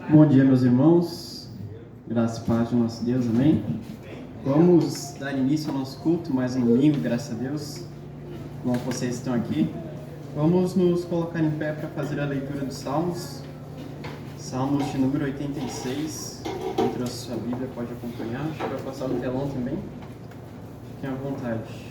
Bom dia, meus irmãos. Graças e paz do nosso Deus, amém? Vamos dar início ao nosso culto, mais um domingo, graças a Deus. Como vocês estão aqui, vamos nos colocar em pé para fazer a leitura dos Salmos. Salmos de número 86. Quem trouxe sua Bíblia pode acompanhar. Deixa eu passar no telão também. Fiquem à vontade.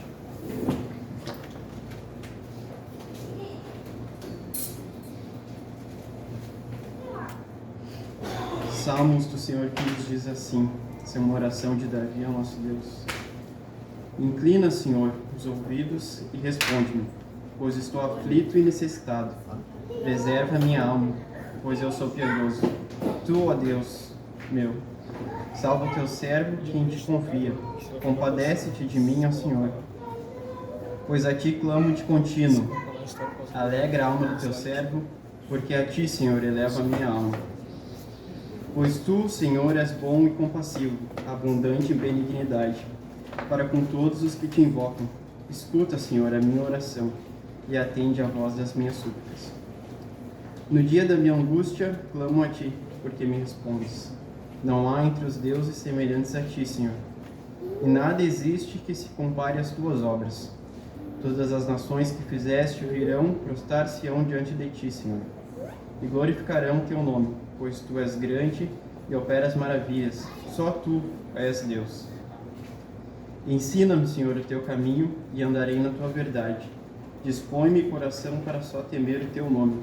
Salmos do Senhor que nos diz assim, essa é uma oração de Davi ao nosso Deus. Inclina, Senhor, os ouvidos e responde-me, pois estou aflito e necessitado. Preserva a minha alma, pois eu sou piedoso. Tu, ó Deus meu, salva o teu servo de quem te confia. Compadece-te de mim, ó Senhor, pois a ti clamo de contínuo. Alegra a alma do teu servo, porque a ti, Senhor, eleva a minha alma. Pois tu, Senhor, és bom e compassivo, abundante em benignidade, para com todos os que te invocam. Escuta, Senhor, a minha oração e atende a voz das minhas súplicas. No dia da minha angústia, clamo a ti, porque me respondes. Não há entre os deuses semelhantes a ti, Senhor, e nada existe que se compare às tuas obras. Todas as nações que fizeste irão prostrar-se-ão diante de ti, Senhor, e glorificarão teu nome, pois tu és grande e operas maravilhas. Só tu és Deus. Ensina-me, Senhor, o teu caminho e andarei na tua verdade. Dispõe-me coração para só temer o teu nome.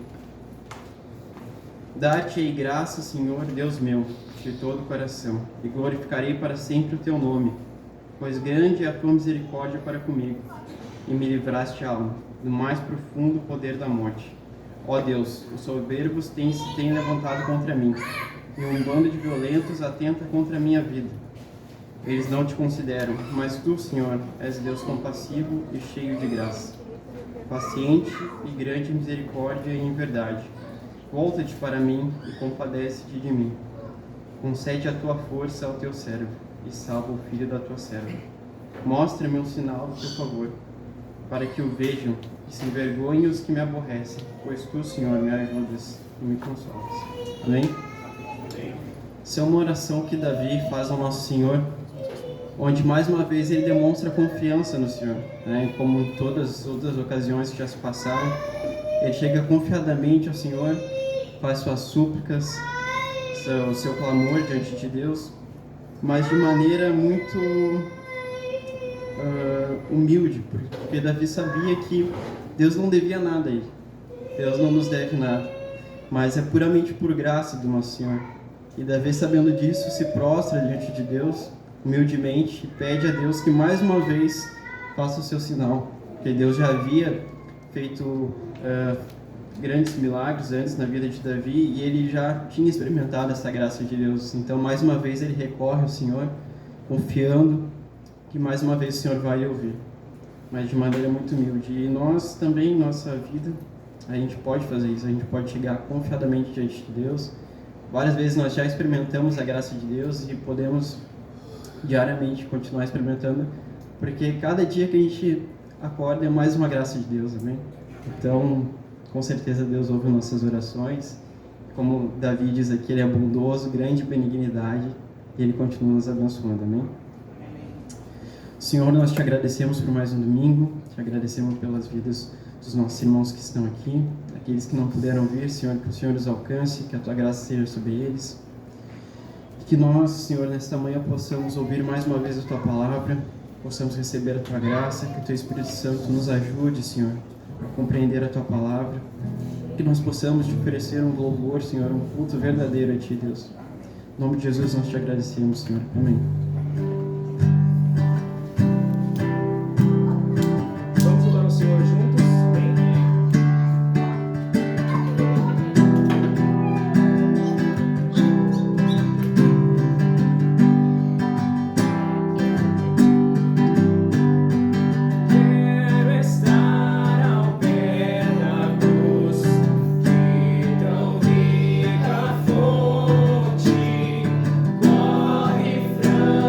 Dá-te-ei graça, Senhor, Deus meu, de todo o coração, e glorificarei para sempre o teu nome, pois grande é a tua misericórdia para comigo, e me livraste a alma, do mais profundo poder da morte. Ó Deus, os soberbos se têm levantado contra mim, e um bando de violentos atenta contra a minha vida. Eles não te consideram, mas tu, Senhor, és Deus compassivo e cheio de graça, paciente e grande em misericórdia e em verdade. Volta-te para mim e compadece-te de mim. Concede a tua força ao teu servo e salva o filho da tua serva. Mostra-me um sinal do teu favor, para que o vejam e se envergonhem os que me aborrecem, pois tu, Senhor, me ajudas e me consolas. Amém? Essa é uma oração que Davi faz ao nosso Senhor, onde mais uma vez ele demonstra confiança no Senhor, né? Como em todas as outras ocasiões que já se passaram, ele chega confiadamente ao Senhor, faz suas súplicas, o seu clamor diante de Deus, mas de maneira muito humilde, porque Davi sabia que Deus não devia nada a ele, Deus não nos deve nada, mas é puramente por graça do nosso Senhor. E Davi, sabendo disso, se prostra diante de Deus humildemente e pede a Deus que mais uma vez faça o seu sinal, porque Deus já havia feito grandes milagres antes na vida de Davi e ele já tinha experimentado essa graça de Deus. Então, mais uma vez, ele recorre ao Senhor, confiando que mais uma vez o Senhor vai ouvir, mas de maneira muito humilde. E nós também, em nossa vida, a gente pode fazer isso, a gente pode chegar confiadamente diante de Deus. Várias vezes nós já experimentamos a graça de Deus e podemos diariamente continuar experimentando, porque cada dia que a gente acorda é mais uma graça de Deus, amém? Então, com certeza Deus ouve nossas orações. Como Davi diz aqui, ele é bondoso, grande benignidade, e ele continua nos abençoando, amém? Senhor, nós te agradecemos por mais um domingo, te agradecemos pelas vidas dos nossos irmãos que estão aqui, aqueles que não puderam vir, Senhor, que o Senhor os alcance, que a tua graça seja sobre eles. E que nós, Senhor, nesta manhã possamos ouvir mais uma vez a tua palavra, possamos receber a tua graça, que o teu Espírito Santo nos ajude, Senhor, a compreender a tua palavra, que nós possamos te oferecer um louvor, Senhor, um culto verdadeiro a ti, Deus. Em nome de Jesus nós te agradecemos, Senhor. Amém. Corre, Fran.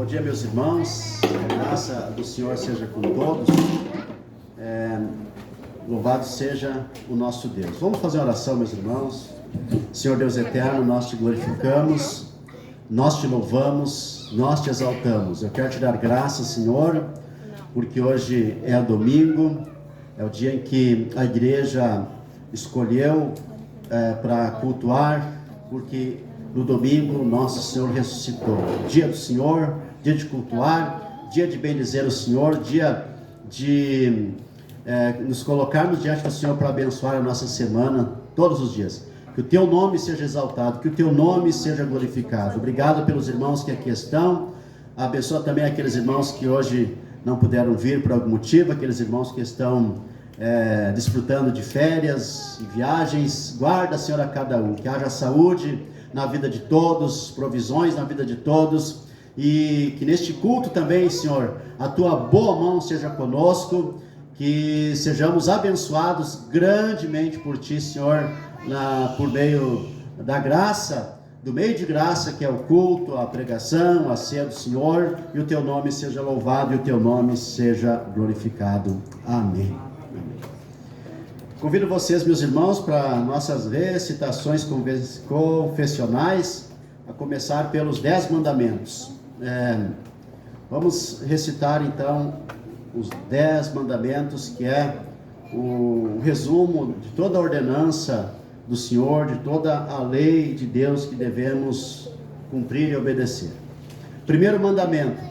Bom dia, meus irmãos. A graça do Senhor seja com todos. Louvado seja o nosso Deus. Vamos fazer uma oração, meus irmãos. Senhor Deus eterno, nós te glorificamos, nós te louvamos, nós te exaltamos. Eu quero te dar graças, Senhor, porque hoje é domingo, é o dia em que a igreja escolheu para cultuar, porque no domingo nosso Senhor ressuscitou. Dia do Senhor, dia de cultuar, dia de bendizer o Senhor, dia de nos colocarmos diante do Senhor para abençoar a nossa semana, todos os dias. Que o teu nome seja exaltado, que o teu nome seja glorificado. Obrigado pelos irmãos que aqui estão. Abençoa também aqueles irmãos que hoje não puderam vir por algum motivo, aqueles irmãos que estão desfrutando de férias e viagens. Guarda, Senhor, a cada um. Que haja saúde na vida de todos, provisões na vida de todos. E que neste culto também, Senhor, a tua boa mão seja conosco. Que sejamos abençoados grandemente por ti, Senhor, por meio da graça, do meio de graça que é o culto, a pregação, a ceia do Senhor, e o teu nome seja louvado e o teu nome seja glorificado. Amém. Convido vocês, meus irmãos, para nossas recitações confessionais, a começar pelos 10 mandamentos. Vamos recitar então os 10 mandamentos, que é o resumo de toda a ordenança do Senhor, de toda a lei de Deus que devemos cumprir e obedecer. Primeiro mandamento: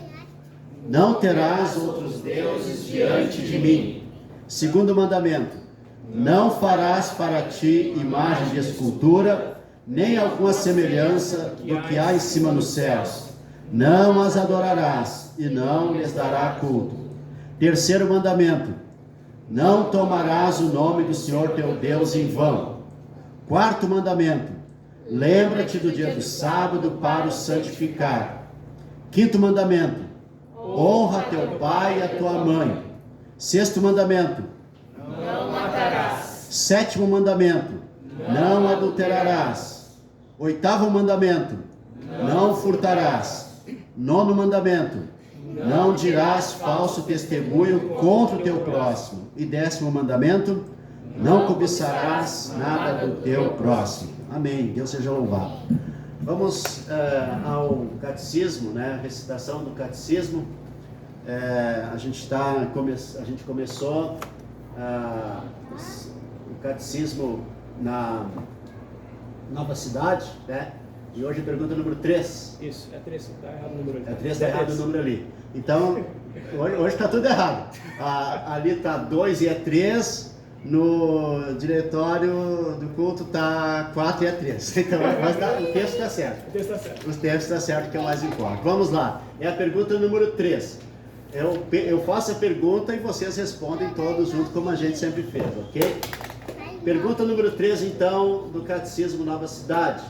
não terás outros deuses diante de mim. Segundo mandamento: não farás para ti imagem de escultura, nem alguma semelhança do que há em cima nos céus. Não as adorarás e não lhes dará culto. Terceiro mandamento: não tomarás o nome do Senhor teu Deus em vão. Quarto mandamento: lembra-te do dia do sábado para o santificar. Quinto mandamento: honra teu pai e a tua mãe. Sexto mandamento: não matarás. Sétimo mandamento: não adulterarás. Oitavo mandamento: não furtarás. Nono mandamento: não dirás falso testemunho contra o teu próximo. E 10º mandamento: não cobiçarás nada do teu próximo. Amém. Deus seja louvado. Vamos ao catecismo, né? Recitação do catecismo. A gente começou o catecismo na Nova Cidade, né? E hoje a pergunta número 3. Isso, é 3, está errado o número ali. É 3, está errado o número ali. Então, hoje está tudo errado. Ali está 2 e é 3. No diretório do culto está 4 e é 3. Então, o texto está certo. O texto está certo. O texto está certo, que é o mais importante. Vamos lá. É a pergunta número 3. Eu faço a pergunta e vocês respondem todos junto, como a gente sempre fez, ok? Pergunta número 3, então, do Catecismo Nova Cidade.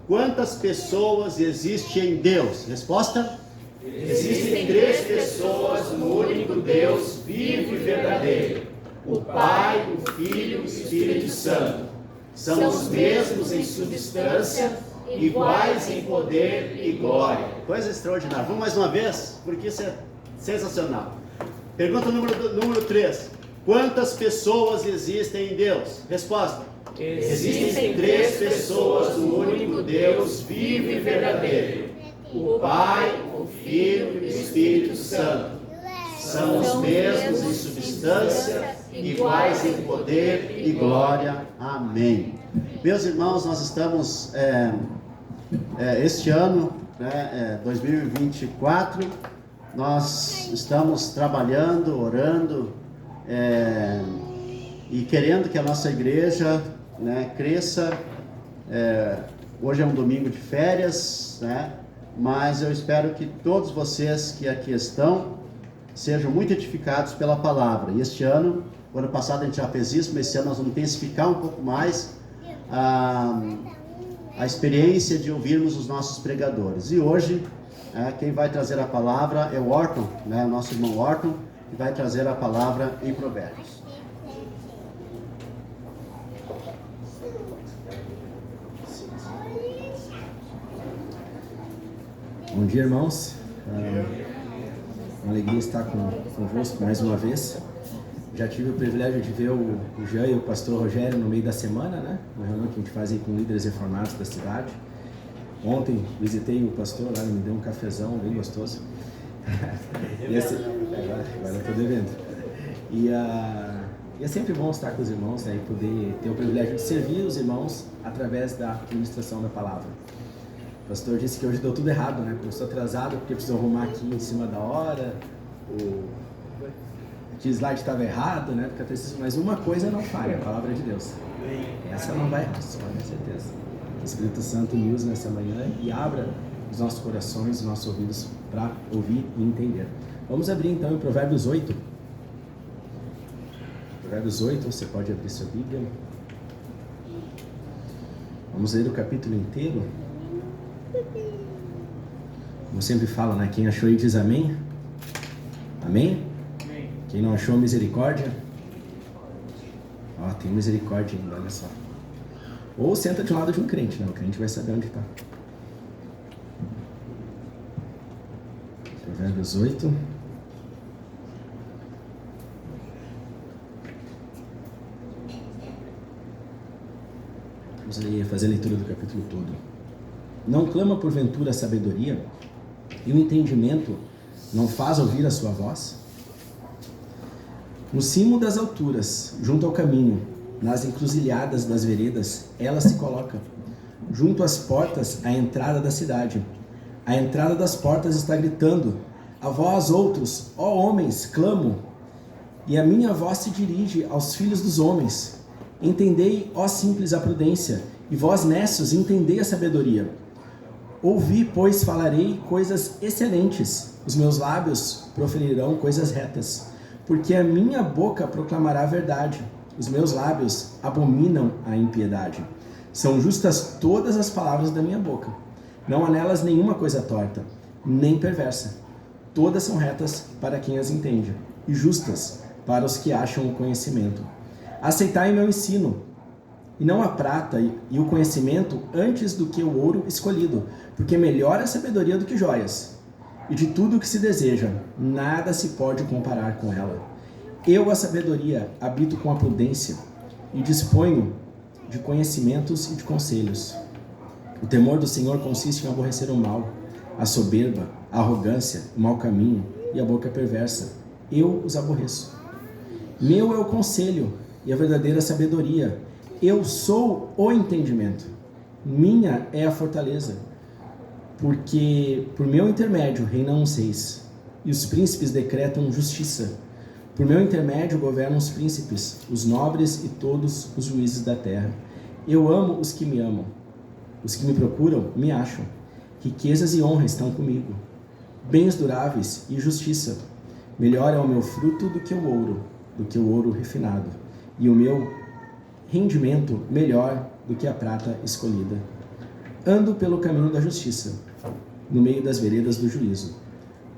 Quantas pessoas existem em Deus? Resposta? Existem 3 pessoas no único Deus vivo e verdadeiro: o Pai, o Filho e o Espírito Santo. São os mesmos em substância, iguais em poder e glória. Coisa extraordinária. Vamos mais uma vez, porque isso é sensacional. Pergunta número 3. Quantas pessoas existem em Deus? Resposta: Existem 3 pessoas no único Deus vivo e verdadeiro: o Pai, o Filho e o Espírito Santo. São os mesmos em substância, iguais em poder e glória. Amém. Meus irmãos, nós estamos este ano, 2024, nós estamos trabalhando, orando e querendo que a nossa igreja cresça. Hoje é um domingo de férias, mas eu espero que todos vocês que aqui estão sejam muito edificados pela palavra. E este ano, o ano passado a gente já fez isso, mas esse ano nós vamos intensificar um pouco mais a experiência de ouvirmos os nossos pregadores. E hoje, quem vai trazer a palavra é o Orton, o nosso irmão Orton, que vai trazer a palavra em Provérbios. Bom dia, irmãos. Uma alegria estar convosco mais uma vez. Já tive o privilégio de ver o Jean e o pastor Rogério no meio da semana, né? Uma reunião que a gente faz aí com líderes reformados da cidade. Ontem visitei o pastor lá, ele me deu um cafezão bem gostoso. Agora eu estou devendo. E é sempre bom estar com os irmãos, né? E poder ter o privilégio de servir os irmãos através da administração da palavra. O pastor disse que hoje deu tudo errado, né? Começou atrasado porque precisou arrumar aqui em cima da hora. Que o slide estava errado, né? Porque preciso, mas uma coisa não falha, a palavra de Deus. Essa não vai errar, com certeza. O Espírito Santo me usa nessa manhã e abra os nossos corações, os nossos ouvidos para ouvir e entender. Vamos abrir então em Provérbios 8. Provérbios 8, você pode abrir sua Bíblia. Vamos ler o capítulo inteiro. Como sempre falo, né? Quem achou aí diz amém. Amém? Quem não achou, misericórdia. Ó, tem misericórdia ainda, olha só. Ou senta de um lado de um crente, né? O crente vai saber onde está. Provérbios 8. Vamos fazer a leitura do capítulo todo. Não clama porventura a sabedoria, e o entendimento não faz ouvir a sua voz? No cimo das alturas, junto ao caminho, nas encruzilhadas das veredas, ela se coloca. Junto às portas, à entrada da cidade. A entrada das portas está gritando: a vós outros, ó homens, clamo. E a minha voz se dirige aos filhos dos homens. Entendei, ó simples, a prudência, e vós necios, entendei a sabedoria. Ouvi, pois falarei coisas excelentes, os meus lábios proferirão coisas retas. Porque a minha boca proclamará a verdade, os meus lábios abominam a impiedade. São justas todas as palavras da minha boca. Não há nelas nenhuma coisa torta, nem perversa. Todas são retas para quem as entende, e justas para os que acham o conhecimento. Aceitai meu ensino, e não a prata e o conhecimento antes do que o ouro escolhido, porque melhor é a sabedoria do que joias. E de tudo o que se deseja, nada se pode comparar com ela. Eu, a sabedoria, habito com a prudência e disponho de conhecimentos e de conselhos. O temor do Senhor consiste em aborrecer o mal, a soberba, a arrogância, o mau caminho e a boca perversa. Eu os aborreço. Meu é o conselho e a verdadeira sabedoria. Eu sou o entendimento. Minha é a fortaleza. Porque por meu intermédio reinam os reis, e os príncipes decretam justiça. Por meu intermédio governam os príncipes, os nobres e todos os juízes da terra. Eu amo os que me amam. Os que me procuram me acham. Riquezas e honra estão comigo. Bens duráveis e justiça. Melhor é o meu fruto do que o ouro refinado. E o meu rendimento melhor do que a prata escolhida. Ando pelo caminho da justiça, no meio das veredas do juízo,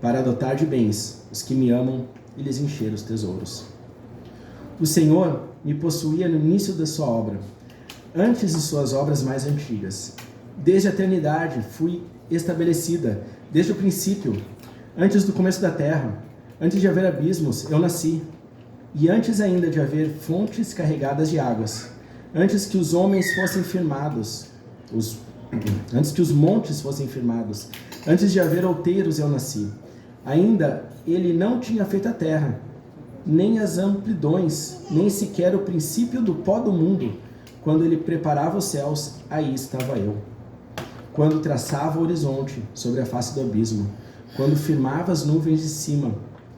para adotar de bens os que me amam e lhes encher os tesouros. O Senhor me possuía no início da sua obra, antes de suas obras mais antigas. Desde a eternidade fui estabelecida, desde o princípio, antes do começo da terra, antes de haver abismos, eu nasci, e antes ainda de haver fontes carregadas de águas, antes que os homens fossem firmados, antes que os montes fossem firmados, antes de haver outeiros eu nasci. Ainda ele não tinha feito a terra, nem as amplidões, nem sequer o princípio do pó do mundo. Quando ele preparava os céus, aí estava eu. Quando traçava o horizonte sobre a face do abismo, quando firmava as nuvens de cima,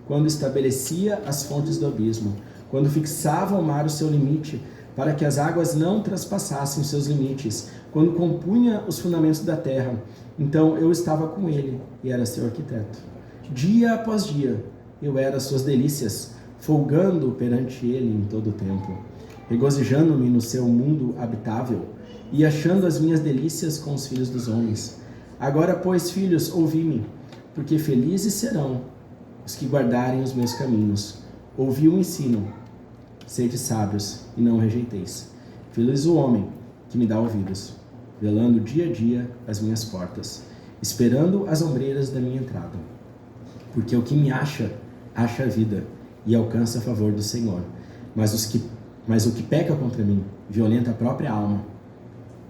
quando estabelecia as fontes do abismo, quando fixava ao mar o seu limite, para que as águas não traspassassem os seus limites, quando compunha os fundamentos da terra, então eu estava com ele e era seu arquiteto. Dia após dia, eu era suas delícias, folgando perante ele em todo o tempo, regozijando-me no seu mundo habitável e achando as minhas delícias com os filhos dos homens. Agora, pois, filhos, ouvi-me, porque felizes serão os que guardarem os meus caminhos. Ouvi o ensino, sede sábios e não rejeiteis. Feliz o homem que me dá ouvidos, velando dia a dia as minhas portas, esperando as ombreiras da minha entrada. Porque o que me acha a vida e alcança a favor do Senhor. Mas o que peca contra mim violenta a própria alma.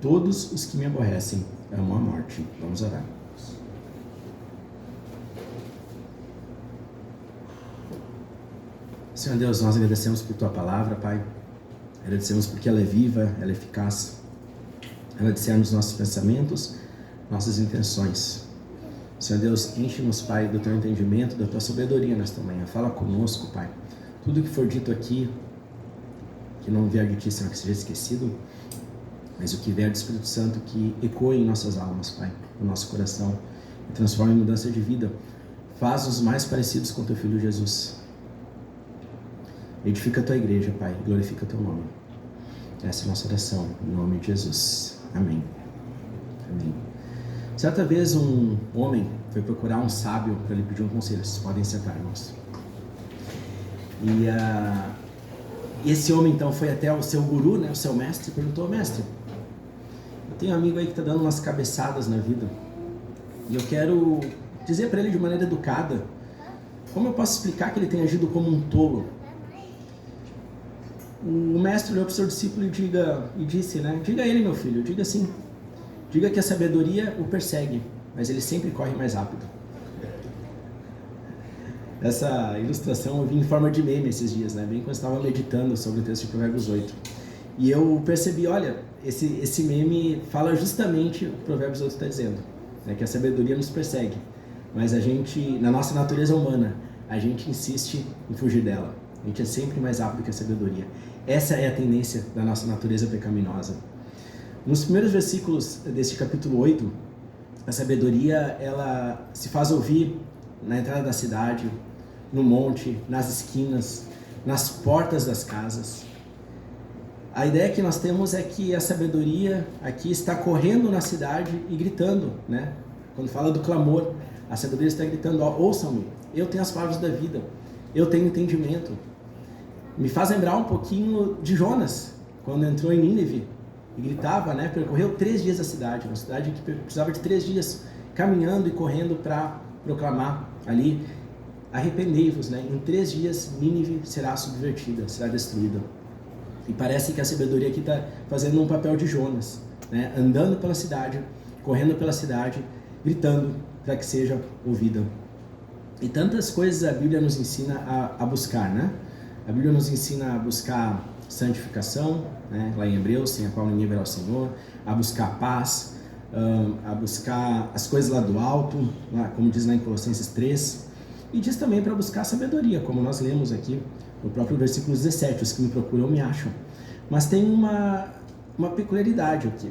Todos os que me aborrecem amam a morte. Vamos orar. Senhor Deus, nós agradecemos por Tua palavra, Pai. Agradecemos porque ela é viva, ela é eficaz. Ela discerne os nossos pensamentos, nossas intenções. Senhor Deus, enche-nos, Pai, do Teu entendimento, da Tua sabedoria nesta manhã. Fala conosco, Pai. Tudo que for dito aqui, que não vier de Ti, Senhor, que seja esquecido, mas o que vier do Espírito Santo, que ecoe em nossas almas, Pai, no nosso coração, e transforme em mudança de vida. Faz-nos mais parecidos com Teu Filho Jesus. Edifica a Tua igreja, Pai, e glorifica Teu nome. Essa é a nossa oração, em nome de Jesus. Amém. Amém. Certa vez um homem foi procurar um sábio para lhe pedir um conselho. Vocês podem sentar, irmãos. E esse homem então foi até o seu guru, né, o seu mestre, e perguntou: mestre, eu tenho um amigo aí que está dando umas cabeçadas na vida, e eu quero dizer para ele de maneira educada como eu posso explicar que ele tem agido como um tolo. O mestre olhou para o seu discípulo e disse, né, diga a ele, meu filho, diga assim, diga que a sabedoria o persegue, mas ele sempre corre mais rápido. Essa ilustração eu vi em forma de meme esses dias, né? Bem quando eu estava meditando sobre o texto de Provérbios 8. E eu percebi, olha, esse meme fala justamente o que Provérbios 8 está dizendo, né? Que a sabedoria nos persegue, mas a gente, na nossa natureza humana, a gente insiste em fugir dela. A gente é sempre mais rápido que a sabedoria. Essa é a tendência da nossa natureza pecaminosa. Nos primeiros versículos deste capítulo 8, a sabedoria, ela se faz ouvir na entrada da cidade, no monte, nas esquinas, nas portas das casas. A ideia que nós temos é que a sabedoria aqui está correndo na cidade e gritando, né? Quando fala do clamor, a sabedoria está gritando: ó, ouçam-me, eu tenho as palavras da vida, eu tenho entendimento. Me faz lembrar um pouquinho de Jonas, quando entrou em Nínive e gritava, né? Percorreu 3 dias a cidade, uma cidade que precisava de 3 dias caminhando e correndo para proclamar ali: arrependei-vos, né? Em 3 dias Nínive será subvertida, será destruída. E parece que a sabedoria aqui está fazendo um papel de Jonas, né? Andando pela cidade, correndo pela cidade, gritando para que seja ouvida. E tantas coisas a Bíblia nos ensina a buscar, né? A Bíblia nos ensina a buscar santificação, né? Lá em Hebreus, sem a qual ninguém verá o Senhor, a buscar paz, a buscar as coisas lá do alto, lá, como diz lá em Colossenses 3, e diz também para buscar sabedoria, como nós lemos aqui no próprio versículo 17, os que me procuram me acham. Mas tem uma peculiaridade aqui,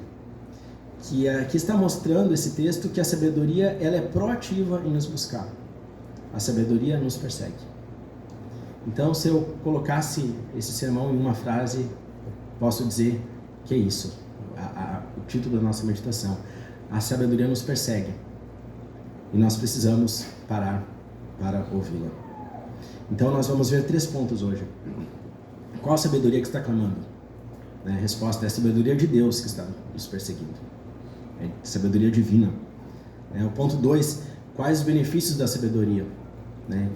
que aqui está mostrando esse texto que a sabedoria ela é proativa em nos buscar. A sabedoria nos persegue. Então, se eu colocasse esse sermão em uma frase, posso dizer que é isso, o título da nossa meditação: a sabedoria nos persegue e nós precisamos parar para ouvi-la. Então, nós vamos ver 3 pontos hoje. Qual a sabedoria que está clamando? A resposta é a sabedoria de Deus que está nos perseguindo, é sabedoria divina. O ponto 2, quais os benefícios da sabedoria?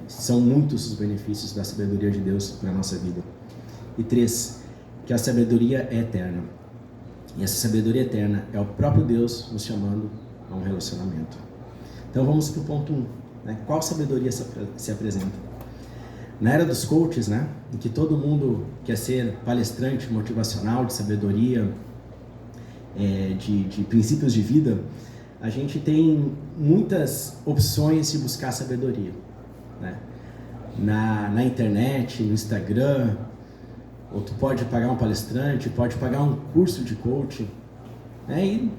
São muitos os benefícios da sabedoria de Deus para a nossa vida. E 3, que a sabedoria é eterna. E essa sabedoria eterna é o próprio Deus nos chamando a um relacionamento. Então vamos para o ponto 1. Qual sabedoria se apresenta? Na era dos coaches, em que todo mundo quer ser palestrante motivacional, de sabedoria, de princípios de vida, a gente tem muitas opções de buscar sabedoria. Na internet, no Instagram, ou tu pode pagar um palestrante, pode pagar um curso de coaching, e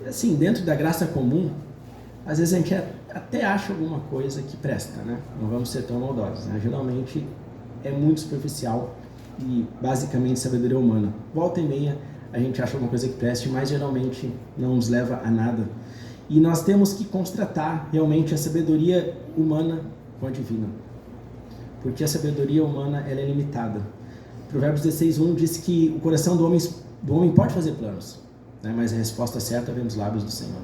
assim, dentro da graça comum, às vezes a gente até acha alguma coisa que presta, não vamos ser tão maldosos, geralmente é muito superficial e basicamente sabedoria humana. Volta e meia a gente acha alguma coisa que preste, mas geralmente não nos leva a nada. E nós temos que constatar realmente a sabedoria humana com a divina, porque a sabedoria humana ela é limitada. Provérbios 16:1 diz que o coração do homem pode fazer planos, mas a resposta certa vem dos lábios do Senhor.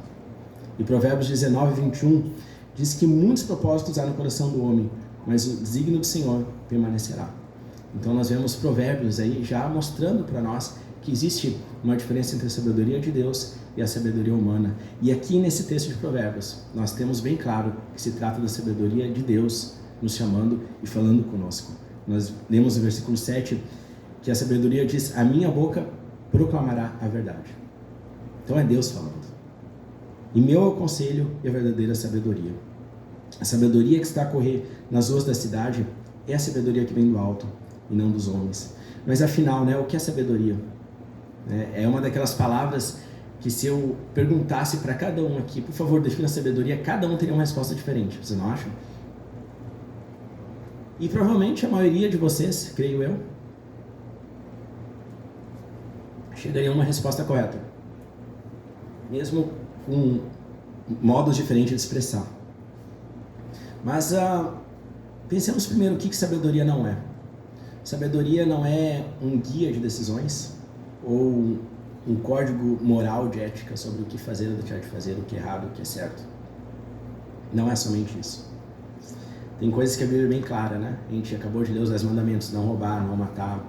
E Provérbios 19:21 diz que muitos propósitos há no coração do homem, mas o desígnio do Senhor permanecerá. Então nós vemos Provérbios aí já mostrando para nós que existe uma diferença entre a sabedoria de Deus e a sabedoria humana. E aqui nesse texto de Provérbios, nós temos bem claro que se trata da sabedoria de Deus nos chamando e falando conosco. Nós lemos no versículo 7 que a sabedoria diz: a minha boca proclamará a verdade. Então é Deus falando. E meu é o conselho e a verdadeira sabedoria. A sabedoria que está a correr nas ruas da cidade é a sabedoria que vem do alto e não dos homens. Mas afinal, o que é sabedoria? É uma daquelas palavras que, se eu perguntasse para cada um aqui, por favor, defina a sabedoria, cada um teria uma resposta diferente. Vocês não acham? E provavelmente a maioria de vocês, creio eu, chegaria a uma resposta correta, mesmo com modos diferentes de expressar. Mas pensemos primeiro o que sabedoria não é. Sabedoria não é um guia de decisões ou um código moral de ética sobre o que fazer ou deixar de fazer, o que é errado, o que é certo. Não é somente isso. Tem coisas que a Bíblia é bem clara, né? A gente acabou de ler os 10 mandamentos: não roubar, não matar,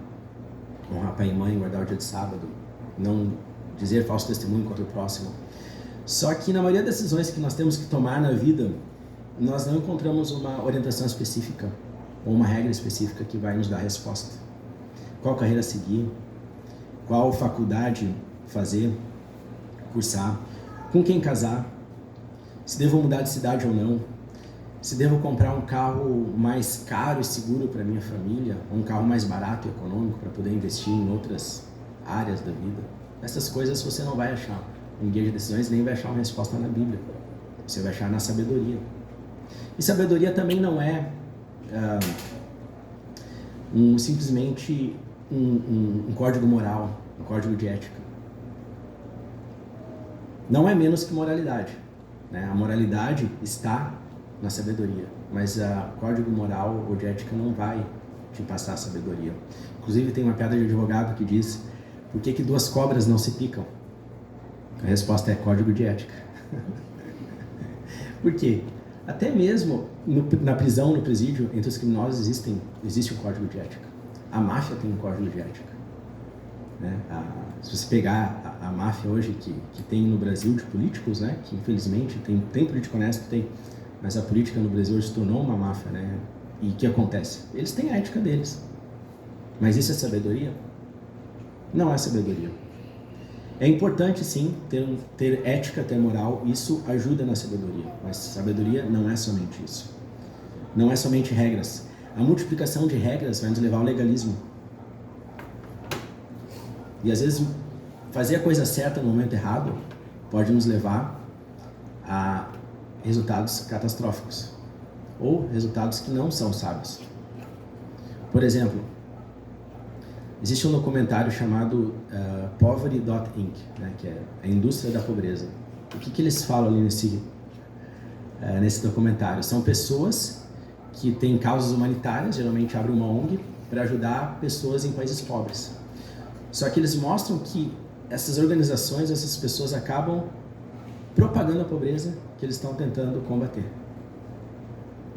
honrar pai e mãe, guardar o dia de sábado, não dizer falso testemunho contra o próximo. Só que na maioria das decisões que nós temos que tomar na vida, nós não encontramos uma orientação específica ou uma regra específica que vai nos dar a resposta. Qual carreira seguir, qual faculdade fazer, cursar, com quem casar, se devo mudar de cidade ou não, se devo comprar um carro mais caro e seguro para minha família, ou um carro mais barato e econômico para poder investir em outras áreas da vida. Essas coisas você não vai achar em guia de decisões, nem vai achar uma resposta na Bíblia. Você vai achar na sabedoria. E sabedoria também não é simplesmente um código moral, um código de ética. Não é menos que moralidade, né? A moralidade está na sabedoria, mas o código moral ou de ética não vai te passar a sabedoria. Inclusive tem uma piada de advogado que diz: por que 2 cobras não se picam? A resposta é código de ética. Por quê? Até mesmo na prisão, no presídio, entre os criminosos existe um código de ética. A máfia tem um código de ética, né? Se você pegar a máfia hoje que tem no Brasil de políticos, né? Que infelizmente tem político honesto, mas a política no Brasil hoje se tornou uma máfia, né? E o que acontece? Eles têm a ética deles. Mas isso é sabedoria? Não é sabedoria. É importante sim ter ética, ter moral, isso ajuda na sabedoria, mas sabedoria não é somente isso. Não é somente regras. A multiplicação de regras vai nos levar ao legalismo. E às vezes fazer a coisa certa no momento errado pode nos levar a resultados catastróficos ou resultados que não são sábios. Por exemplo, existe um documentário chamado Poverty.Inc., né, que é a indústria da pobreza. O que eles falam ali nesse documentário? São pessoas que têm causas humanitárias, geralmente abrem uma ONG para ajudar pessoas em países pobres. Só que eles mostram que essas organizações, essas pessoas acabam propagando a pobreza que eles estão tentando combater.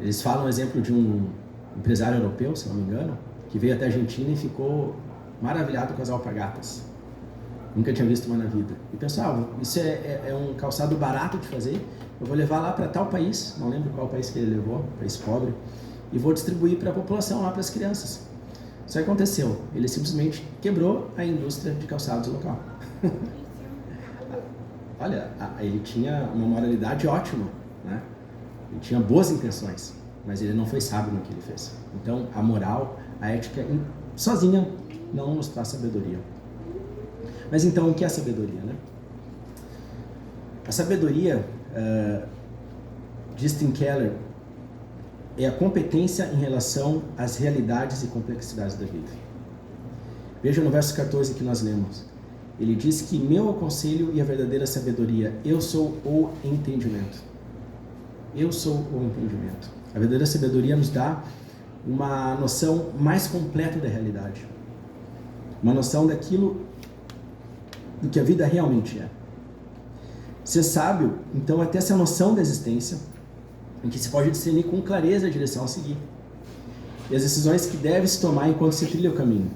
Eles falam o exemplo de um empresário europeu, se não me engano, que veio até a Argentina e ficou maravilhado com as alpargatas. Nunca tinha visto uma na vida. E pensou, isso é um calçado barato de fazer, eu vou levar lá para tal país, não lembro qual país que ele levou, país pobre, e vou distribuir para a população lá, para as crianças. Isso aí aconteceu. Ele simplesmente quebrou a indústria de calçados local. Olha, ele tinha uma moralidade ótima, né? Ele tinha boas intenções, mas ele não foi sábio no que ele fez. Então, a moral, a ética, sozinha, não nos traz sabedoria. Mas então, o que é sabedoria, né? A sabedoria, diz Tim Keller, é a competência em relação às realidades e complexidades da vida. Veja no verso 14 que nós lemos. Ele diz que meu é o conselho e a verdadeira sabedoria. Eu sou o entendimento. Eu sou o entendimento. A verdadeira sabedoria nos dá uma noção mais completa da realidade. Uma noção daquilo do que a vida realmente é. Ser sábio, então, é ter essa noção da existência, em que se pode discernir com clareza a direção a seguir e as decisões que deve se tomar enquanto se trilha o caminho.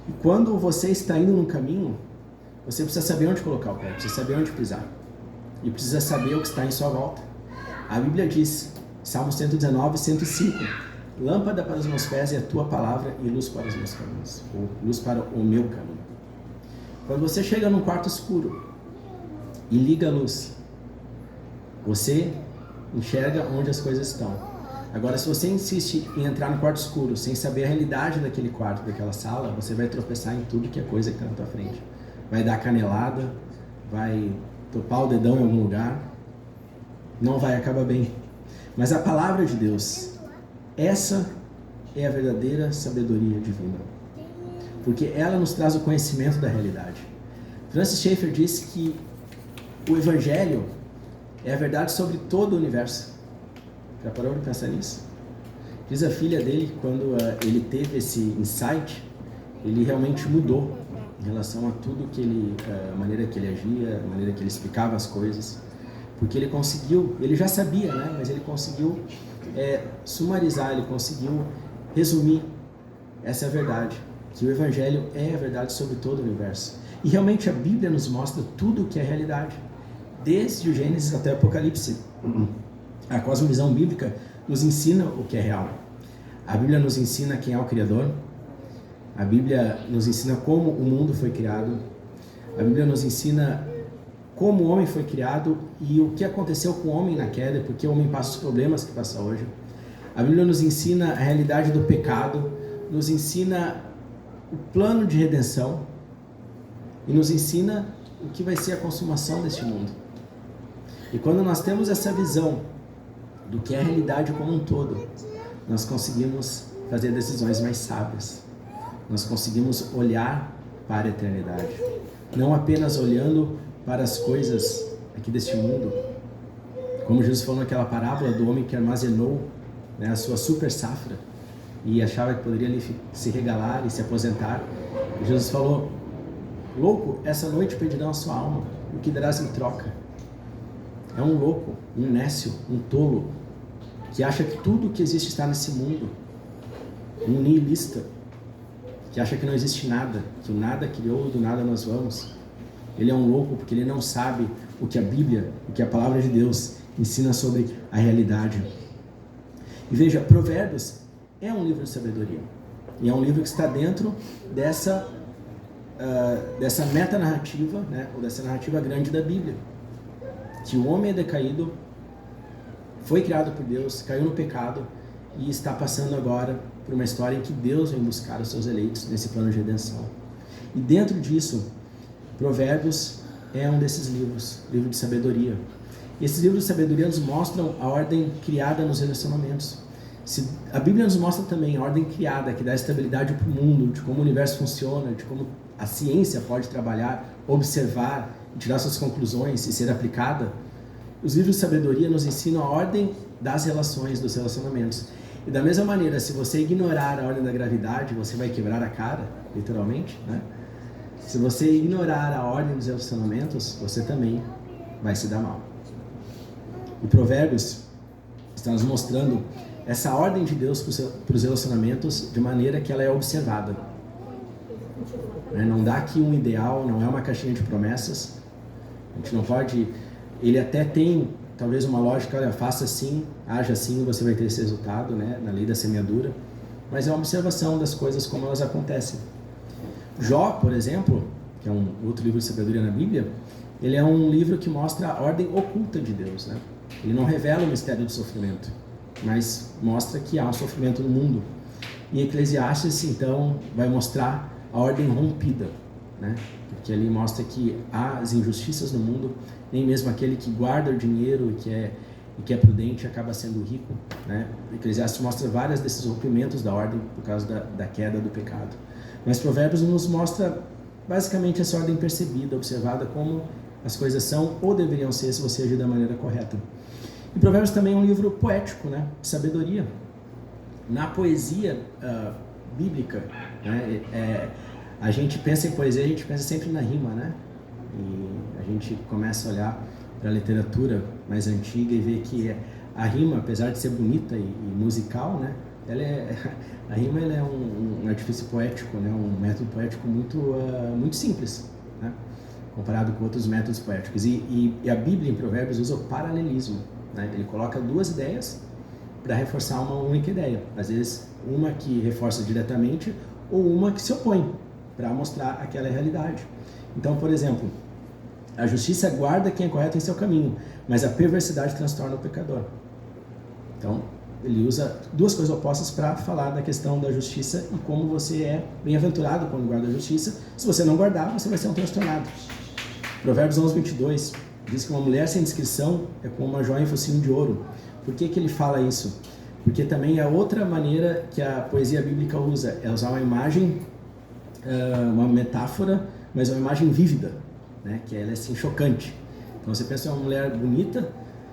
E quando você está indo num caminho, você precisa saber onde colocar o pé, precisa saber onde pisar e precisa saber o que está em sua volta. A Bíblia diz, Salmo 119, 105, lâmpada para os meus pés é a tua palavra e luz para os meus caminhos, ou luz para o meu caminho. Quando você chega num quarto escuro e liga a luz, você enxerga onde as coisas estão. Agora, se você insiste em entrar no quarto escuro sem saber a realidade daquele quarto, daquela sala, você vai tropeçar em tudo que é coisa que está na tua frente. Vai dar canelada, vai topar o dedão em algum lugar, não vai acabar bem. Mas a palavra de Deus, essa é a verdadeira sabedoria divina, porque ela nos traz o conhecimento da realidade. Francis Schaeffer disse que o Evangelho é a verdade sobre todo o universo. Já parou de pensar nisso? Diz a filha dele, quando ele teve esse insight, ele realmente mudou em relação a tudo que ele, a maneira que ele agia, a maneira que ele explicava as coisas, porque ele conseguiu, ele já sabia, né? Mas ele conseguiu sumarizar, ele conseguiu resumir essa verdade, que o Evangelho é a verdade sobre todo o universo. E realmente a Bíblia nos mostra tudo o que é realidade, desde o Gênesis até o Apocalipse. A cosmovisão bíblica nos ensina o que é real. A Bíblia nos ensina quem é o Criador. A Bíblia nos ensina como o mundo foi criado. A Bíblia nos ensina como o homem foi criado e o que aconteceu com o homem na queda, porque o homem passa os problemas que passa hoje. A Bíblia nos ensina a realidade do pecado, nos ensina o plano de redenção e nos ensina o que vai ser a consumação deste mundo. E quando nós temos essa visão do que é a realidade como um todo, nós conseguimos fazer decisões mais sábias. Nós conseguimos olhar para a eternidade, não apenas olhando para as coisas aqui deste mundo, como Jesus falou naquela parábola do homem que armazenou, né, a sua super safra e achava que poderia ali se regalar e se aposentar. E Jesus falou: louco, essa noite pedirão a sua alma, o que darás em troca? É um louco, um nécio, um tolo, que acha que tudo que existe está nesse mundo, um nihilista, que acha que não existe nada, que o nada criou e do nada nós vamos. Ele é um louco porque ele não sabe o que a Bíblia, o que a Palavra de Deus ensina sobre a realidade. E veja, Provérbios é um livro de sabedoria, e é um livro que está dentro dessa metanarrativa, né, ou dessa narrativa grande da Bíblia, que o homem é decaído, foi criado por Deus, caiu no pecado e está passando agora por uma história em que Deus vem buscar os seus eleitos nesse plano de redenção. E dentro disso, Provérbios é um desses livros, livro de sabedoria. E esses livros de sabedoria nos mostram a ordem criada nos relacionamentos. A Bíblia nos mostra também a ordem criada, que dá estabilidade para o mundo, de como o universo funciona, de como a ciência pode trabalhar, observar, tirar suas conclusões e ser aplicada. Os livros de sabedoria nos ensinam a ordem das relações, dos relacionamentos. E da mesma maneira, se você ignorar a ordem da gravidade, você vai quebrar a cara, literalmente, né? Se você ignorar a ordem dos relacionamentos, você também vai se dar mal. E Provérbios está nos mostrando essa ordem de Deus para os relacionamentos de maneira que ela é observada. Não dá aqui um ideal, não é uma caixinha de promessas. A gente não pode... Ele até tem talvez uma lógica, olha, faça assim, haja assim, você vai ter esse resultado, né, na lei da semeadura. Mas é uma observação das coisas como elas acontecem. Jó, por exemplo, que é um outro livro de sabedoria na Bíblia, ele é um livro que mostra a ordem oculta de Deus, né? Ele não revela o mistério do sofrimento, mas mostra que há um sofrimento no mundo. E Eclesiastes, então, vai mostrar a ordem rompida, né? Porque ali mostra que há as injustiças no mundo, nem mesmo aquele que guarda o dinheiro e que é prudente acaba sendo rico, né? Eclesiastes mostra vários desses rompimentos da ordem por causa da queda do pecado. Mas Provérbios nos mostra basicamente essa ordem percebida, observada como as coisas são ou deveriam ser se você agir da maneira correta. E Provérbios também é um livro poético, né, de sabedoria. Na poesia bíblica, né, a gente pensa em poesia, a gente pensa sempre na rima, né? E a gente começa a olhar para a literatura mais antiga e ver que a rima, apesar de ser bonita e musical, né, a rima ela é um artifício poético, né, um método poético muito simples, né, comparado com outros métodos poéticos. E a Bíblia, em Provérbios, usa o paralelismo. Né, ele coloca duas ideias para reforçar uma única ideia. Às vezes, uma que reforça diretamente ou uma que se opõe para mostrar aquela realidade. Então, por exemplo, a justiça guarda quem é correto em seu caminho, mas a perversidade transtorna o pecador. Então, ele usa duas coisas opostas para falar da questão da justiça e como você é bem-aventurado quando guarda a justiça. Se você não guardar, você vai ser um transtornado. Provérbios 11:22 diz que uma mulher sem discrição é como uma joia em focinho de ouro. Por que ele fala isso? Porque também é outra maneira que a poesia bíblica usa, é usar uma imagem, uma metáfora, mas uma imagem vívida, né? Que ela é assim, chocante. Então você pensa em uma mulher bonita,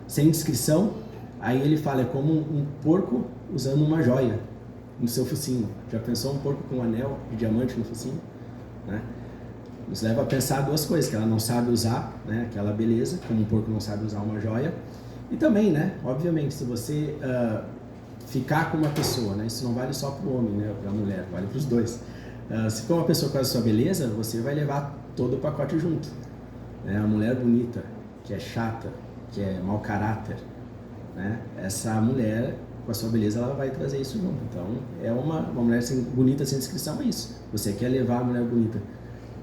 sem discrição, aí ele fala, é como um porco usando uma joia no seu focinho. Já pensou um porco com um anel de diamante no focinho? Né? Nos leva a pensar duas coisas, que ela não sabe usar, né, aquela beleza, como um porco não sabe usar uma joia. E também, né, obviamente, se você ficar com uma pessoa, né, isso não vale só para o homem, né, para a mulher, vale para os dois. Se for uma pessoa com a sua beleza, você vai levar todo o pacote junto. Né? A mulher bonita, que é chata, que é mau caráter, né, essa mulher com a sua beleza, ela vai trazer isso junto. Então, é uma mulher bonita sem discrição, é isso. Você quer levar a mulher bonita,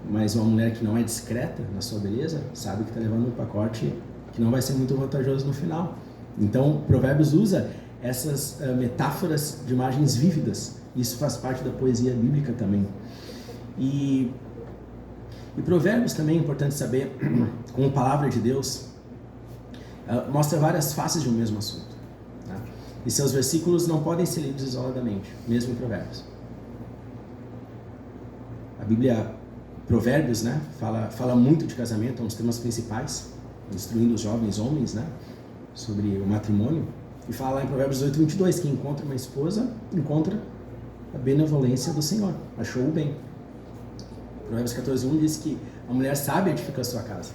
mas uma mulher que não é discreta na sua beleza, sabe que está levando um pacote que não vai ser muito vantajoso no final. Então, Provérbios usa essas metáforas de imagens vívidas. Isso faz parte da poesia bíblica também. E Provérbios também é importante saber, como palavra de Deus, mostra várias faces de um mesmo assunto. Tá? E seus versículos não podem ser lidos isoladamente, mesmo em Provérbios. A Bíblia, Provérbios, né, fala muito de casamento, é um dos temas principais, instruindo os jovens homens, né, sobre o matrimônio. E fala lá em Provérbios 8:22, que encontra uma esposa, encontra a benevolência do Senhor, achou o bem. Provérbios 14:1 diz que a mulher sábia edifica a sua casa.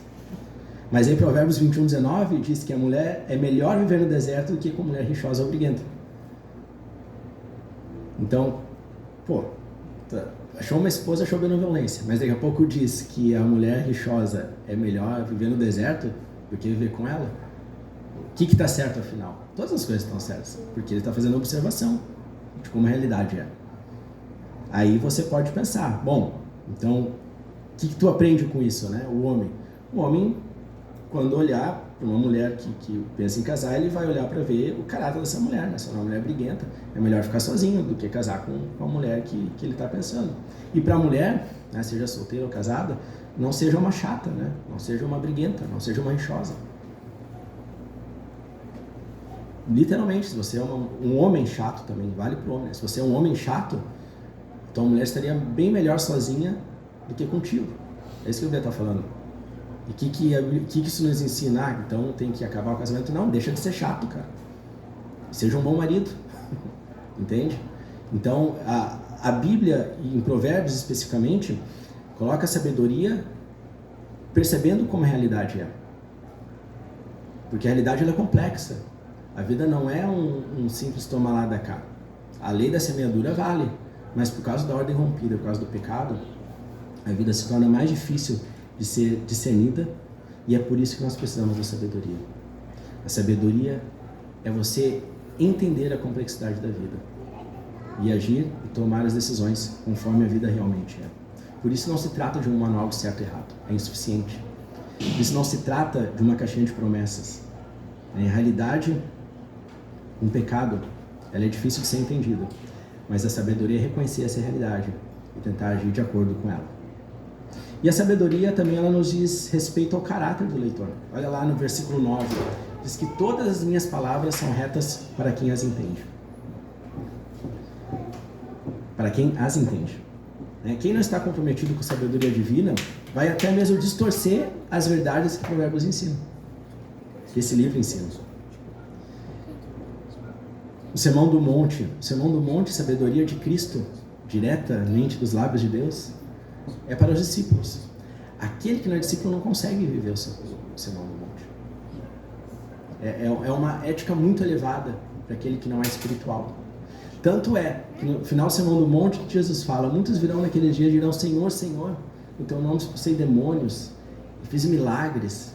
Mas em Provérbios 21:19 diz que a mulher é melhor viver no deserto do que com mulher rixosa ou briguenta. Então, achou uma esposa, achou benevolência, mas daqui a pouco diz que a mulher rixosa é melhor viver no deserto do que viver com ela. O que está certo afinal? Todas as coisas estão certas, porque ele está fazendo uma observação de como a realidade é. Aí você pode pensar, bom, então, o que tu aprende com isso, né? O homem, quando olhar para uma mulher que pensa em casar, ele vai olhar para ver o caráter dessa mulher, né? Se ela é uma mulher briguenta, é melhor ficar sozinho do que casar com a mulher que ele está pensando. E para a mulher, né, seja solteira ou casada, não seja uma chata, né? Não seja uma briguenta, não seja uma rixosa. Literalmente, se você é um homem chato também, vale para o homem. Se você é um homem chato, então a mulher estaria bem melhor sozinha do que contigo. É isso que o Bia está falando. E o que isso nos ensina? Então tem que acabar o casamento? Não, deixa de ser chato, cara. Seja um bom marido. Entende? Então, a Bíblia, em Provérbios especificamente, coloca a sabedoria percebendo como a realidade é. Porque a realidade ela é complexa. A vida não é um simples toma lá da cá. A lei da semeadura vale, mas por causa da ordem rompida, por causa do pecado, a vida se torna mais difícil de ser discernida, e é por isso que nós precisamos da sabedoria. A sabedoria é você entender a complexidade da vida e agir e tomar as decisões conforme a vida realmente é. Por isso não se trata de um manual de certo e errado, é insuficiente. Por isso não se trata de uma caixinha de promessas. Em realidade, um pecado, ela é difícil de ser entendida, mas a sabedoria é reconhecer essa realidade e tentar agir de acordo com ela. E a sabedoria também ela nos diz respeito ao caráter do leitor. Olha lá no versículo 9, diz que todas as minhas palavras são retas para quem as entende. Para quem as entende. Quem não está comprometido com a sabedoria divina vai até mesmo distorcer as verdades que Provérbios ensina, que esse livro ensina. O Sermão do Monte, sabedoria de Cristo, diretamente dos lábios de Deus, é para os discípulos. Aquele que não é discípulo não consegue viver o Sermão do Monte. É uma ética muito elevada para aquele que não é espiritual. Tanto é que no final do Sermão do Monte, Jesus fala: muitos virão naquele dia e dirão: Senhor, Senhor, no teu nome expulsei demônios, fiz milagres.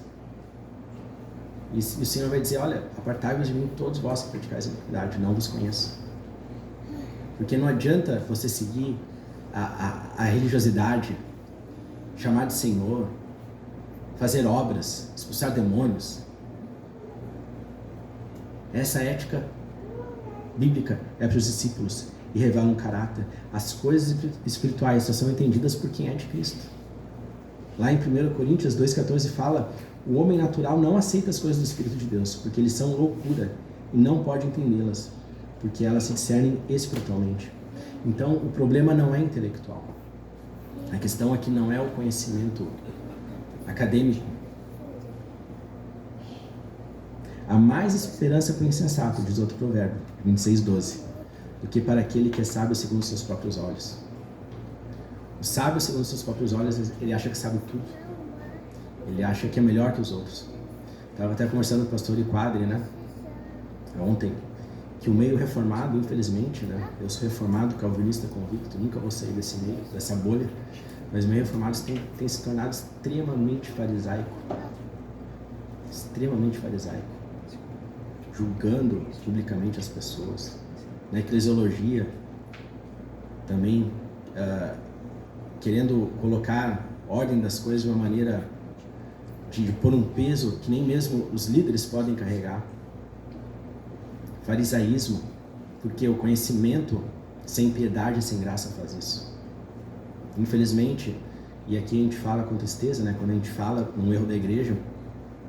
E o Senhor vai dizer: olha, apartai-vos de mim todos vós que praticais a iniquidade, não vos conheço. Porque não adianta você seguir a religiosidade, chamar de Senhor, fazer obras, expulsar demônios. Essa ética bíblica é para os discípulos e revela um caráter. As coisas espirituais só são entendidas por quem é de Cristo. Lá em 1 Coríntios 2,14 fala: o homem natural não aceita as coisas do Espírito de Deus, porque eles são loucura e não pode entendê-las, porque elas se discernem espiritualmente. Então o problema não é intelectual. A questão aqui não é o conhecimento acadêmico. Há mais esperança para o insensato, diz outro provérbio, 26:12, do que para aquele que é sábio segundo os seus próprios olhos. O sábio segundo os seus próprios olhos, ele acha que sabe tudo. Ele acha que é melhor que os outros. Estava até conversando com o pastor Iquadre, né? Ontem, que o meio reformado, infelizmente, né? Eu sou reformado, calvinista convicto, nunca vou sair desse meio, dessa bolha, mas o meio reformado tem se tornado extremamente farisaico. Extremamente farisaico. Julgando publicamente as pessoas. Na eclesiologia, também querendo colocar ordem das coisas de uma maneira de pôr um peso que nem mesmo os líderes podem carregar. Farisaísmo, porque o conhecimento sem piedade e sem graça faz isso. Infelizmente, e aqui a gente fala com tristeza, né? Quando a gente fala um erro da igreja,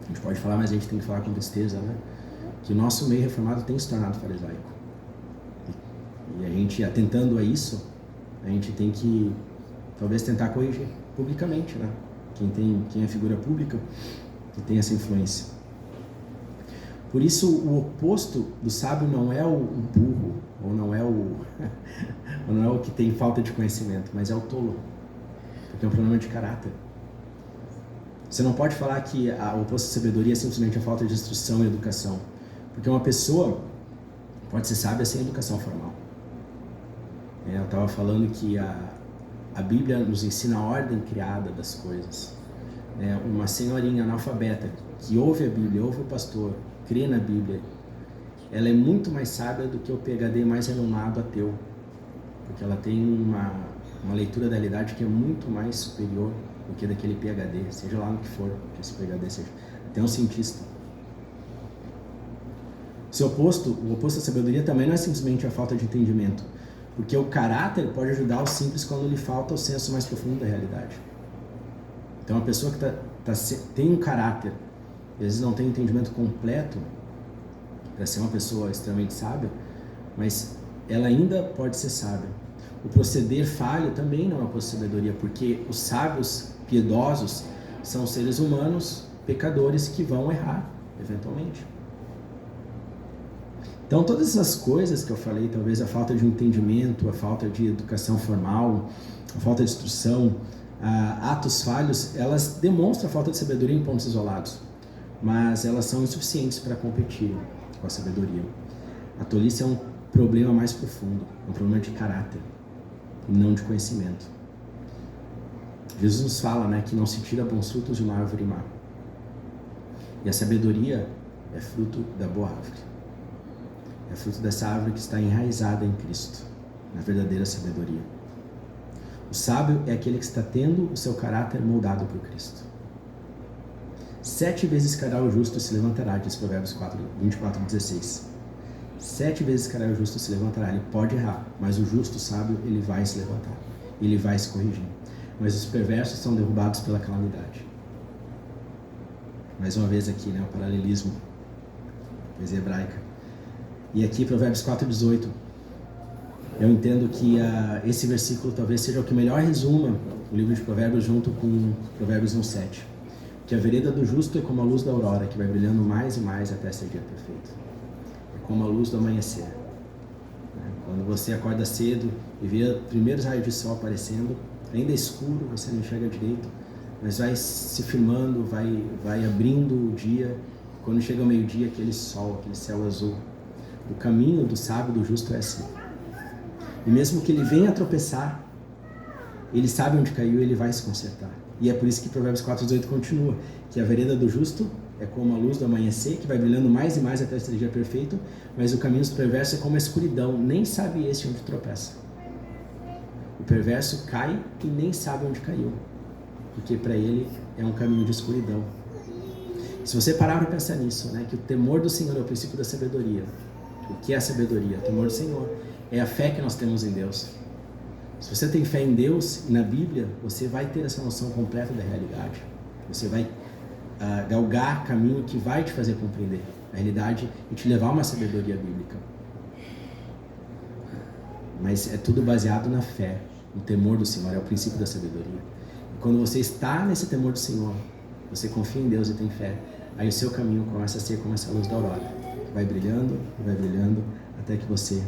a gente pode falar, mas a gente tem que falar com tristeza, né? Que o nosso meio reformado tem se tornado farisaico. E a gente, atentando a isso, a gente tem que talvez tentar corrigir publicamente, né? Quem é figura pública, que tem essa influência. Por isso, o oposto do sábio não é o burro, ou não é o que tem falta de conhecimento, mas é o tolo, porque é um problema de caráter. Você não pode falar que o oposto da sabedoria é simplesmente a falta de instrução e educação, porque uma pessoa pode ser sábia sem educação formal. Eu estava falando que a Bíblia nos ensina a ordem criada das coisas. Uma senhorinha analfabeta que ouve a Bíblia, ouve o pastor, crê na Bíblia, ela é muito mais sábia do que o PhD mais renomado ateu, porque ela tem uma leitura da realidade que é muito mais superior do que daquele PhD, seja lá no que for que esse PhD seja, até um cientista. O oposto da sabedoria também não é simplesmente a falta de entendimento, porque o caráter pode ajudar o simples quando lhe falta o senso mais profundo da realidade. Então, uma pessoa que tem um caráter, às vezes não tem um entendimento completo para ser uma pessoa extremamente sábia, mas ela ainda pode ser sábia. O proceder falho também não é uma sabedoria, porque os sábios piedosos são seres humanos, pecadores, que vão errar, eventualmente. Então, todas essas coisas que eu falei, talvez a falta de entendimento, a falta de educação formal, a falta de instrução, atos falhos, elas demonstram a falta de sabedoria em pontos isolados, mas elas são insuficientes para competir com a sabedoria. A tolice é um problema mais profundo, é um problema de caráter, e não de conhecimento. Jesus nos fala, né, que não se tira bons frutos de uma árvore má. E a sabedoria é fruto da boa árvore. É fruto dessa árvore que está enraizada em Cristo, na verdadeira sabedoria. O sábio é aquele que está tendo o seu caráter moldado por Cristo. 7 vezes cairá o justo e se levantará, diz Provérbios 24:16. 7 vezes cairá o justo e se levantará. Ele pode errar, mas o justo, sábio, ele vai se levantar. Ele vai se corrigir. Mas os perversos são derrubados pela calamidade. Mais uma vez aqui, né, o paralelismo, poesia hebraica. E aqui, Provérbios 4:18, eu entendo que esse versículo talvez seja o que melhor resuma o livro de Provérbios junto com Provérbios 1:7. Que a vereda do justo é como a luz da aurora, que vai brilhando mais e mais até ser dia perfeito. É como a luz do amanhecer. Quando você acorda cedo e vê os primeiros raios de sol aparecendo, ainda é escuro, você não enxerga direito, mas vai se firmando, vai abrindo o dia Quando chega o meio-dia, aquele sol, aquele céu azul. O caminho do sábio, do justo é assim. E mesmo que ele venha a tropeçar, ele sabe onde caiu e ele vai se consertar. E é por isso que Provérbios 4:18 continua, que a vereda do justo é como a luz do amanhecer, que vai brilhando mais e mais até esse dia perfeito, mas o caminho do perverso é como a escuridão, nem sabe este onde tropeça. O perverso cai e nem sabe onde caiu, porque para ele é um caminho de escuridão. Se você parar para pensar nisso, né, que o temor do Senhor é o princípio da sabedoria. O que é a sabedoria? O temor do Senhor é a fé que nós temos em Deus. Se você tem fé em Deus e na Bíblia, você vai ter essa noção completa da realidade. Você vai galgar caminho que vai te fazer compreender a realidade e te levar a uma sabedoria bíblica. Mas é tudo baseado na fé, no temor do Senhor, é o princípio da sabedoria. E quando você está nesse temor do Senhor, você confia em Deus e tem fé, aí o seu caminho começa a ser como essa luz da aurora, que vai brilhando, até que você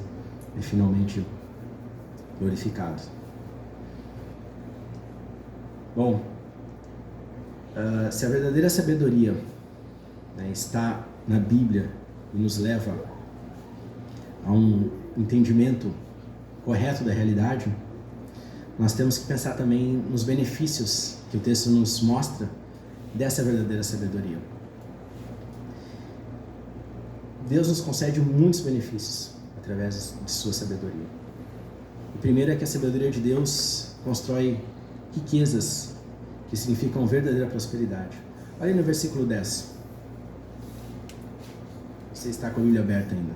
é finalmente glorificado. Bom, se a verdadeira sabedoria, né, está na Bíblia e nos leva a um entendimento correto da realidade, nós temos que pensar também nos benefícios que o texto nos mostra dessa verdadeira sabedoria. Deus nos concede muitos benefícios através de sua sabedoria. O primeiro é que a sabedoria de Deus constrói riquezas que significam verdadeira prosperidade. Olha aí no versículo 10. Você está com a Bíblia aberta ainda.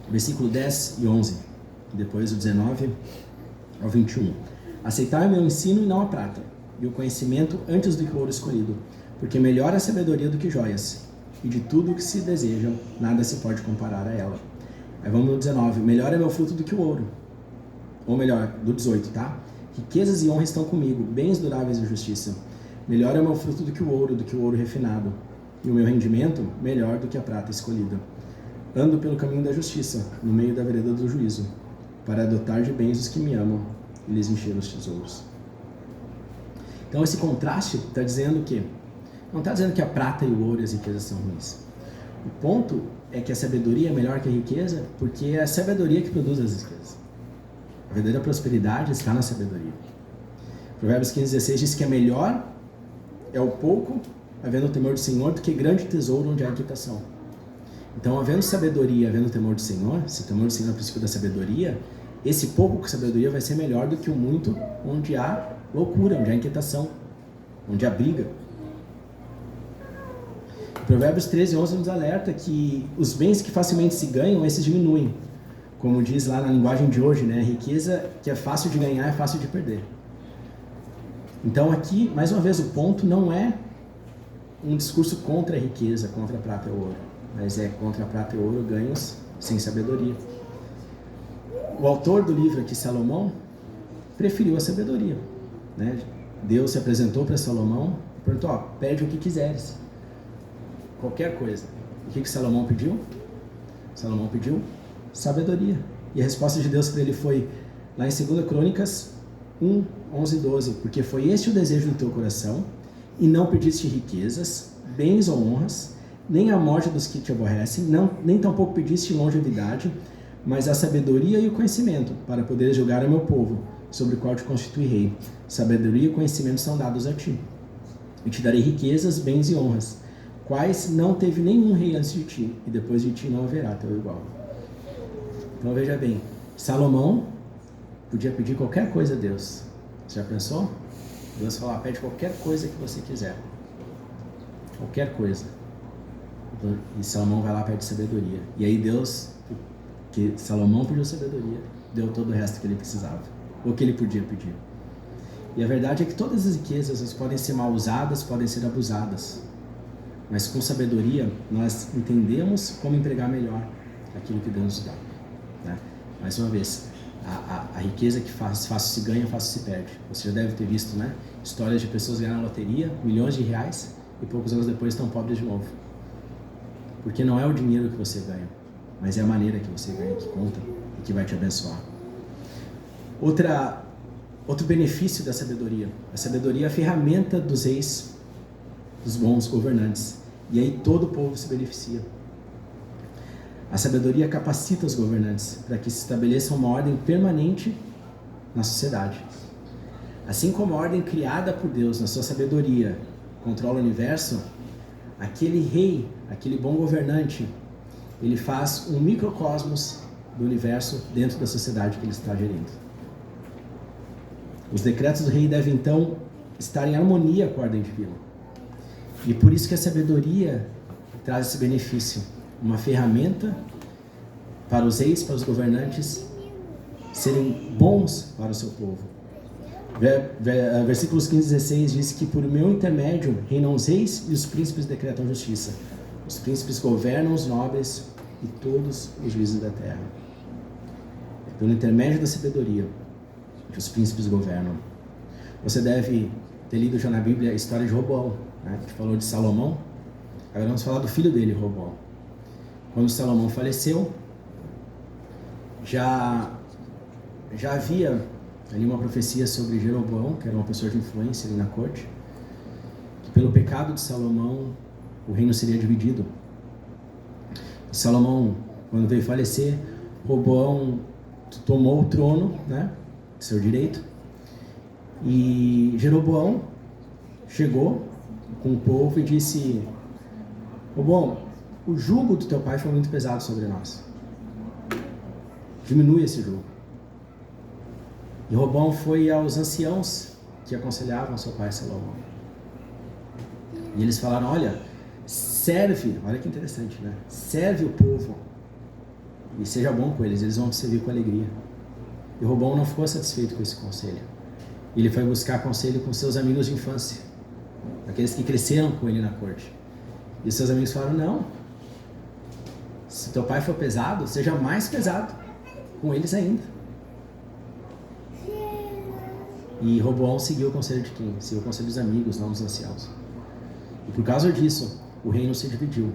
Versículo 10 e 11. Depois o 19 ao 21. Aceitai o meu ensino e não a prata, e o conhecimento antes do que o ouro escolhido, porque melhor a sabedoria do que joias, e de tudo o que se deseja, nada se pode comparar a ela. Aí vamos no 19. Melhor é meu fruto do que o ouro. Ou melhor, do 18, tá? Riquezas e honra estão comigo, bens duráveis e justiça. Melhor é meu fruto do que o ouro refinado. E o meu rendimento, melhor do que a prata escolhida. Ando pelo caminho da justiça, no meio da vereda do juízo, para adotar de bens os que me amam e lhes encher os tesouros. Então esse contraste está dizendo que, não está dizendo que a prata e o ouro e as riquezas são ruins. O ponto é que a sabedoria é melhor que a riqueza, porque é a sabedoria que produz as riquezas. A verdadeira prosperidade está na sabedoria. Provérbios 15:16 diz que é melhor é o pouco, havendo o temor do Senhor, do que grande tesouro onde há inquietação. Então, havendo sabedoria, havendo o temor do Senhor, se o temor do Senhor é o princípio da sabedoria, esse pouco com sabedoria vai ser melhor do que o muito onde há loucura, onde há inquietação, onde há briga. Provérbios 13:11 nos alerta que os bens que facilmente se ganham, esses diminuem. Como diz lá na linguagem de hoje, né? A riqueza que é fácil de ganhar é fácil de perder. Então aqui, mais uma vez, o ponto não é um discurso contra a riqueza, contra a prata e o ouro, mas é contra a prata e o ouro ganhos sem sabedoria. O autor do livro aqui, Salomão, preferiu a sabedoria, né? Deus se apresentou para Salomão e perguntou, pede o que quiseres, qualquer coisa. E o que Salomão pediu? Salomão pediu sabedoria. E a resposta de Deus para ele foi lá em 2 Crônicas 1:11-12, porque foi este o desejo do teu coração, e não pediste riquezas, bens ou honras, nem a morte dos que te aborrecem, nem tampouco pediste longevidade, mas a sabedoria e o conhecimento, para poderes julgar o meu povo, sobre o qual te constitui rei. Sabedoria e conhecimento são dados a ti. E te darei riquezas, bens e honras, quais não teve nenhum rei antes de ti, e depois de ti não haverá teu igual. Então veja bem, Salomão podia pedir qualquer coisa a Deus. Você já pensou? Deus falou, pede qualquer coisa que você quiser. Qualquer coisa. E Salomão vai lá e pede sabedoria. E aí Deus, que Salomão pediu sabedoria, deu todo o resto que ele precisava. Ou que ele podia pedir. E a verdade é que todas as riquezas elas podem ser mal usadas, podem ser abusadas. Mas com sabedoria, nós entendemos como empregar melhor aquilo que Deus nos dá. Né? Mais uma vez, a riqueza que fácil se ganha, fácil se perde. Você já deve ter visto, né? Histórias de pessoas ganhando na loteria, milhões de reais, e poucos anos depois estão pobres de novo. Porque não é o dinheiro que você ganha, mas é a maneira que você ganha que conta e que vai te abençoar. Outro benefício da sabedoria. A sabedoria é a ferramenta dos reis dos bons governantes. E aí todo o povo se beneficia. A sabedoria capacita os governantes para que se estabeleça uma ordem permanente na sociedade. Assim como a ordem criada por Deus na sua sabedoria controla o universo, aquele rei, aquele bom governante, ele faz um microcosmos do universo dentro da sociedade que ele está gerindo. Os decretos do rei devem então estar em harmonia com a ordem divina. E por isso que a sabedoria traz esse benefício, uma ferramenta para os reis, para os governantes serem bons para o seu povo. Versículos 15 e 16 diz que por meu intermédio reinam os reis e os príncipes decretam justiça. Os príncipes governam os nobres e todos os juízes da terra. É pelo intermédio da sabedoria que os príncipes governam. Você deve ter lido já na Bíblia a história de Roboão, né? A gente falou de Salomão, agora vamos falar do filho dele, Roboão. Quando Salomão faleceu, já havia ali uma profecia sobre Jeroboão, que era uma pessoa de influência ali na corte, que pelo pecado de Salomão o reino seria dividido. E Salomão, quando veio falecer, Roboão tomou o trono, né, de seu direito, e Jeroboão chegou com o povo e disse: Roboão, o jugo do teu pai foi muito pesado sobre nós, diminui esse jugo. E Roboão foi aos anciãos que aconselhavam seu pai Salomão. E eles falaram: olha, serve, olha que interessante, né? Serve o povo e seja bom com eles, eles vão te servir com alegria. E Roboão não ficou satisfeito com esse conselho. Ele foi buscar conselho com seus amigos de infância, aqueles que cresceram com ele na corte. E os seus amigos falaram: não, se teu pai for pesado, seja mais pesado com eles ainda. E Roboão seguiu o conselho de quem? Seguiu o conselho dos amigos, não dos anciãos. E por causa disso, o reino se dividiu.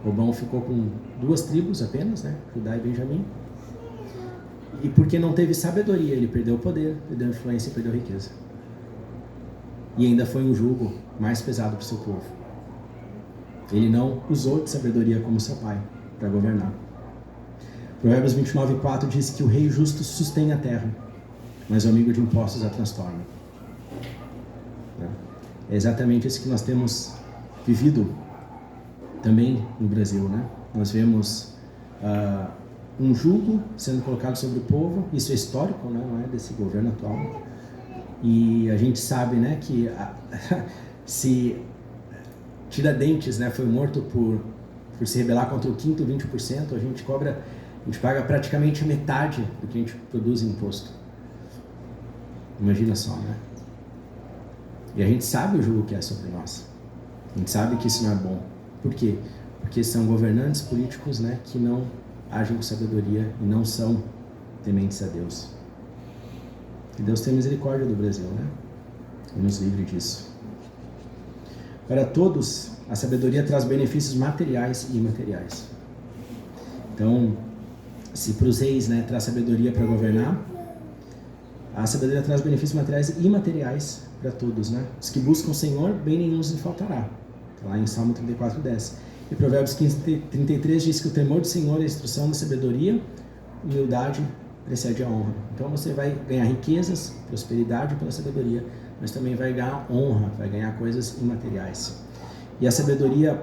Roboão ficou com 2 tribos apenas, né? Judá e Benjamim. E porque não teve sabedoria, ele perdeu o poder, perdeu a influência e perdeu a riqueza. E ainda foi um jugo mais pesado para o seu povo. Ele não usou de sabedoria como seu pai para governar. Provérbios 29:4 diz que o rei justo sustém a terra, mas o amigo de impostos a transtorna. É exatamente isso que nós temos vivido também no Brasil, né? Nós vemos um jugo sendo colocado sobre o povo, isso é histórico, né? Não é desse governo atual. E a gente sabe, né, que se Tiradentes, né, foi morto por se rebelar contra o quinto 20%, a gente paga praticamente metade do que a gente produz em imposto. Imagina só, né? E a gente sabe o jugo que é sobre nós. A gente sabe que isso não é bom. Por quê? Porque são governantes políticos, né, que não agem com sabedoria e não são tementes a Deus. Que Deus tenha misericórdia do Brasil, né? E nos livre disso. Para todos, a sabedoria traz benefícios materiais e imateriais. Então, se para os reis, né, traz sabedoria para governar, a sabedoria traz benefícios materiais e imateriais para todos, né? Os que buscam o Senhor, bem nenhum lhes faltará. Está lá em Salmo 34:10. E Provérbios 15:33 diz que o temor do Senhor é a instrução da sabedoria, humildade precede a honra. Então você vai ganhar riquezas, prosperidade pela sabedoria, mas também vai ganhar honra, vai ganhar coisas imateriais. E a sabedoria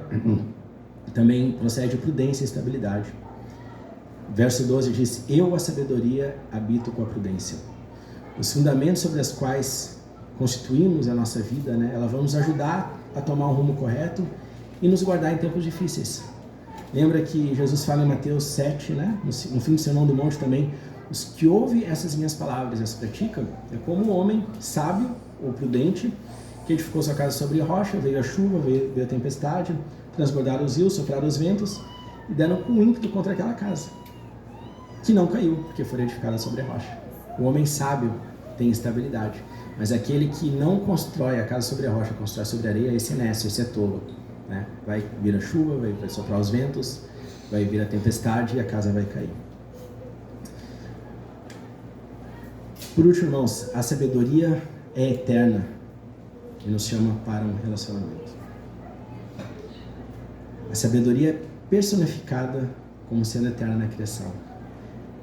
também procede prudência e estabilidade. Verso 12 diz: eu, a sabedoria, habito com a prudência. Os fundamentos sobre os quais constituímos a nossa vida, né, ela vai nos ajudar a tomar um rumo correto e nos guardar em tempos difíceis. Lembra que Jesus fala em Mateus 7, né, no fim do Sermão do Monte também: os que ouvem essas minhas palavras e as praticam, é como um homem sábio ou prudente que edificou sua casa sobre a rocha, veio a chuva, veio a tempestade, transbordaram os rios, sopraram os ventos e deram com ímpeto contra aquela casa, que não caiu, porque foi edificada sobre a rocha. O homem sábio tem estabilidade, mas aquele que não constrói a casa sobre a rocha, constrói sobre a areia, esse é nécio, esse é tolo, né? Vai vir a chuva, vai soprar os ventos, vai vir a tempestade e a casa vai cair. Por último, irmãos, a sabedoria é eterna. e nos chama para um relacionamento. A sabedoria é personificada como sendo eterna na criação.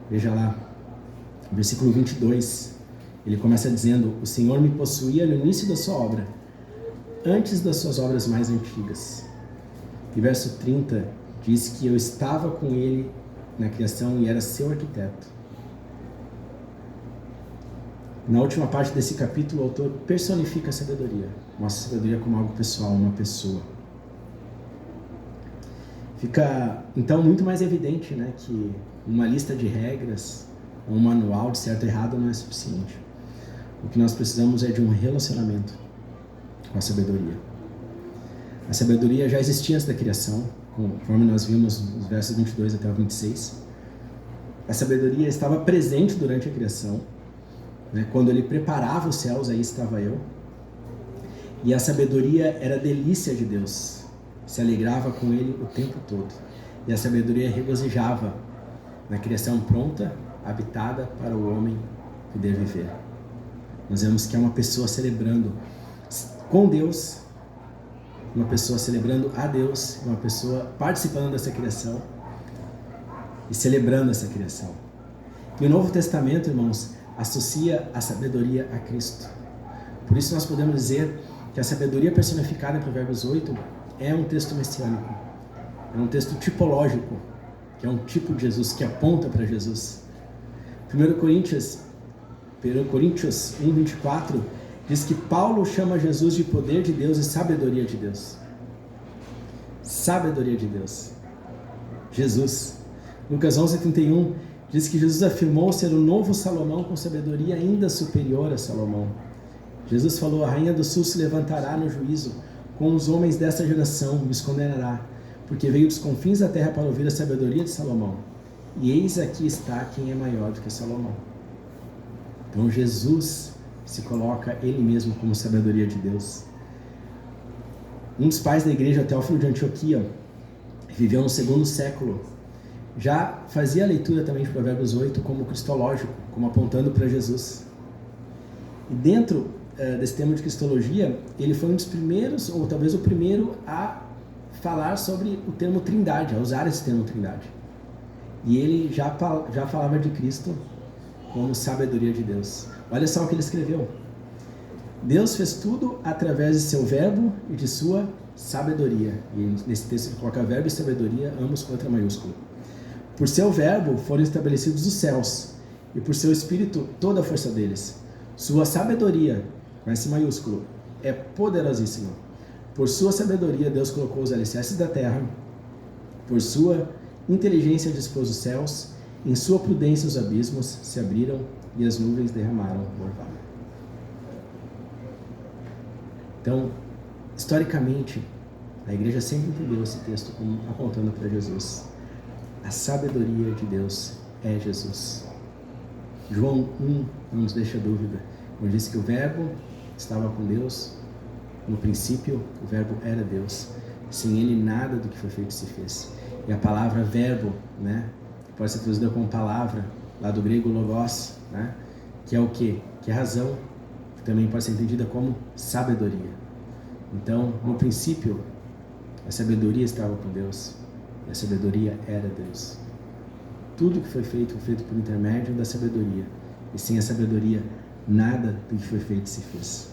Veja lá, versículo 22, ele começa dizendo: o Senhor me possuía no início da sua obra, antes das suas obras mais antigas. E verso 30 diz que eu estava com ele na criação e era seu arquiteto. Na última parte desse capítulo, o autor personifica a sabedoria, mostra a sabedoria como algo pessoal, uma pessoa. Fica então muito mais evidente, né, que uma lista de regras, um manual de certo e errado não é suficiente. O que nós precisamos é de um relacionamento com a sabedoria. A sabedoria já existia antes da criação, conforme nós vimos nos versos 22 até o 26. A sabedoria estava presente durante a criação, né? Quando ele preparava os céus, aí estava eu. E a sabedoria era a delícia de Deus, se alegrava com ele o tempo todo. E a sabedoria regozijava na criação pronta, habitada para o homem poder viver. Nós vemos que é uma pessoa celebrando com Deus, uma pessoa celebrando a Deus, uma pessoa participando dessa criação e celebrando essa criação. E o Novo Testamento, irmãos, associa a sabedoria a Cristo. Por isso nós podemos dizer que a sabedoria personificada em Provérbios 8 é um texto messiânico, é um texto tipológico, que é um tipo de Jesus, que aponta para Jesus. 1 Coríntios 1:24 diz que Paulo chama Jesus de poder de Deus e sabedoria de Deus. Sabedoria de Deus. Jesus. Lucas 11:31 diz que Jesus afirmou ser o novo Salomão com sabedoria ainda superior a Salomão. Jesus falou: a rainha do sul se levantará no juízo com os homens dessa geração, me condenará, porque veio dos confins da terra para ouvir a sabedoria de Salomão. E eis aqui está quem é maior do que Salomão. Então Jesus se coloca ele mesmo como sabedoria de Deus. Um dos pais da igreja, Teófilo de Antioquia, viveu no 2º século, já fazia a leitura também de Provérbios 8 como cristológico, como apontando para Jesus. E dentro desse tema de cristologia, ele foi um dos primeiros, ou talvez o primeiro, a falar sobre o termo trindade, a usar esse termo trindade. E ele já falava de Cristo como sabedoria de Deus. Olha só o que ele escreveu: Deus fez tudo através de seu verbo e de sua sabedoria. E nesse texto ele coloca verbo e sabedoria, ambos com letra maiúscula. Por seu verbo foram estabelecidos os céus, e por seu espírito toda a força deles. Sua sabedoria, com S maiúsculo, é poderosíssima. Por sua sabedoria Deus colocou os alicerces da terra, por sua inteligência dispôs os céus, em sua prudência os abismos se abriram e as nuvens derramaram o orvalho. Então, historicamente, a igreja sempre entendeu esse texto como apontando para Jesus. A sabedoria de Deus é Jesus. João 1 não nos deixa dúvida, quando diz que o verbo estava com Deus, no princípio o verbo era Deus. Sem ele nada do que foi feito se fez. E a palavra verbo, né, pode ser traduzida como palavra, lá do grego logos, né, que é o quê? Que é razão, que também pode ser entendida como sabedoria. Então, no princípio, a sabedoria estava com Deus, e a sabedoria era Deus. Tudo que foi feito por intermédio da sabedoria, e sem a sabedoria, nada do que foi feito se fez.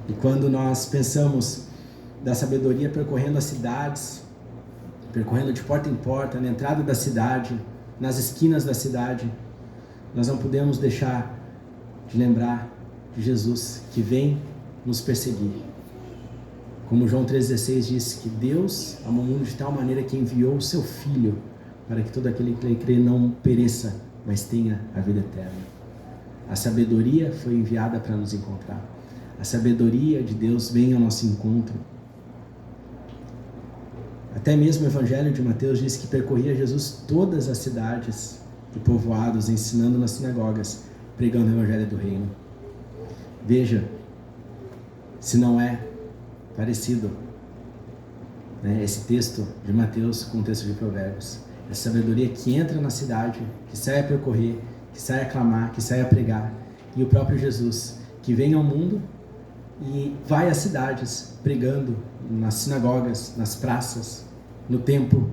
E quando nós pensamos da sabedoria percorrendo as cidades, percorrendo de porta em porta, na entrada da cidade, nas esquinas da cidade, nós não podemos deixar de lembrar de Jesus, que vem nos perseguir. Como João 3,16 diz, que Deus amou o mundo de tal maneira que enviou o seu Filho, para que todo aquele que crê não pereça, mas tenha a vida eterna. A sabedoria foi enviada para nos encontrar. A sabedoria de Deus vem ao nosso encontro. Até mesmo o Evangelho de Mateus diz que percorria Jesus todas as cidades e povoados, ensinando nas sinagogas, pregando o Evangelho do Reino. Veja, se não é parecido, né, esse texto de Mateus com o texto de Provérbios. Essa sabedoria que entra na cidade, que sai a percorrer, que sai a clamar, que sai a pregar. E o próprio Jesus, que vem ao mundo e vai às cidades pregando, nas sinagogas, nas praças, no templo.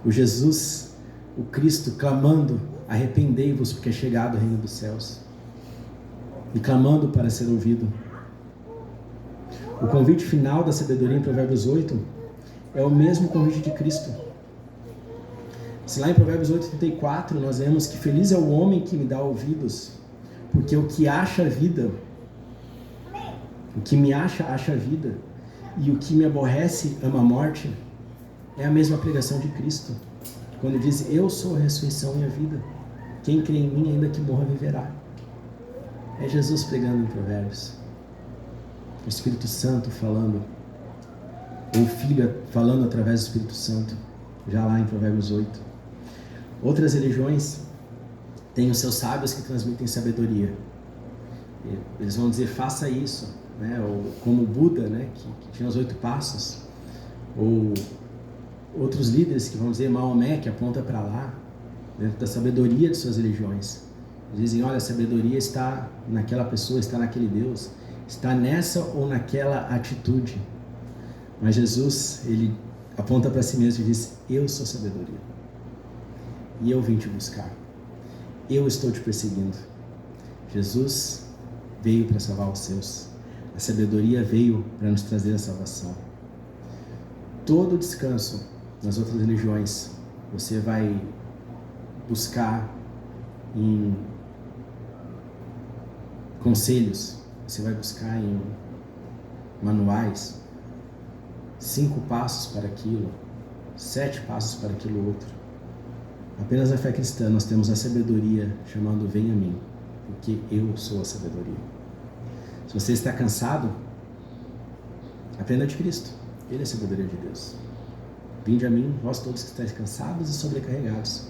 O Jesus, o Cristo, clamando: arrependei-vos, porque é chegado o reino dos céus, e clamando para ser ouvido. O convite final da sabedoria em Provérbios 8 é o mesmo convite de Cristo. Se lá em Provérbios 8:34 nós vemos que feliz é o homem que me dá ouvidos, porque o que acha vida, o que me acha vida, e o que me aborrece ama a morte, é a mesma pregação de Cristo, quando diz: eu sou a ressurreição e a vida, quem crê em mim, ainda que morra, viverá. É Jesus pregando em Provérbios, o Espírito Santo falando, ou o Filho falando através do Espírito Santo, já lá em Provérbios 8. Outras religiões têm os seus sábios que transmitem sabedoria. Eles vão dizer: faça isso, né? Ou como o Buda, né? que tinha os 8 passos, ou outros líderes que vão dizer Maomé, que aponta para lá, dentro da sabedoria de suas religiões. Eles dizem: olha, a sabedoria está naquela pessoa, está naquele Deus, está nessa ou naquela atitude. Mas Jesus, ele aponta para si mesmo e diz: eu sou sabedoria, e eu vim te buscar, eu estou te perseguindo. Jesus veio para salvar os seus, a sabedoria veio para nos trazer a salvação. Todo descanso nas outras religiões você vai buscar em conselhos, você vai buscar em manuais, 5 passos para aquilo, 7 passos para aquilo outro. Apenas na fé cristã nós temos a sabedoria chamando: venha a mim, porque eu sou a sabedoria. Se você está cansado, aprenda de Cristo, Ele é a sabedoria de Deus. Vinde a mim, vós todos que estáis cansados e sobrecarregados,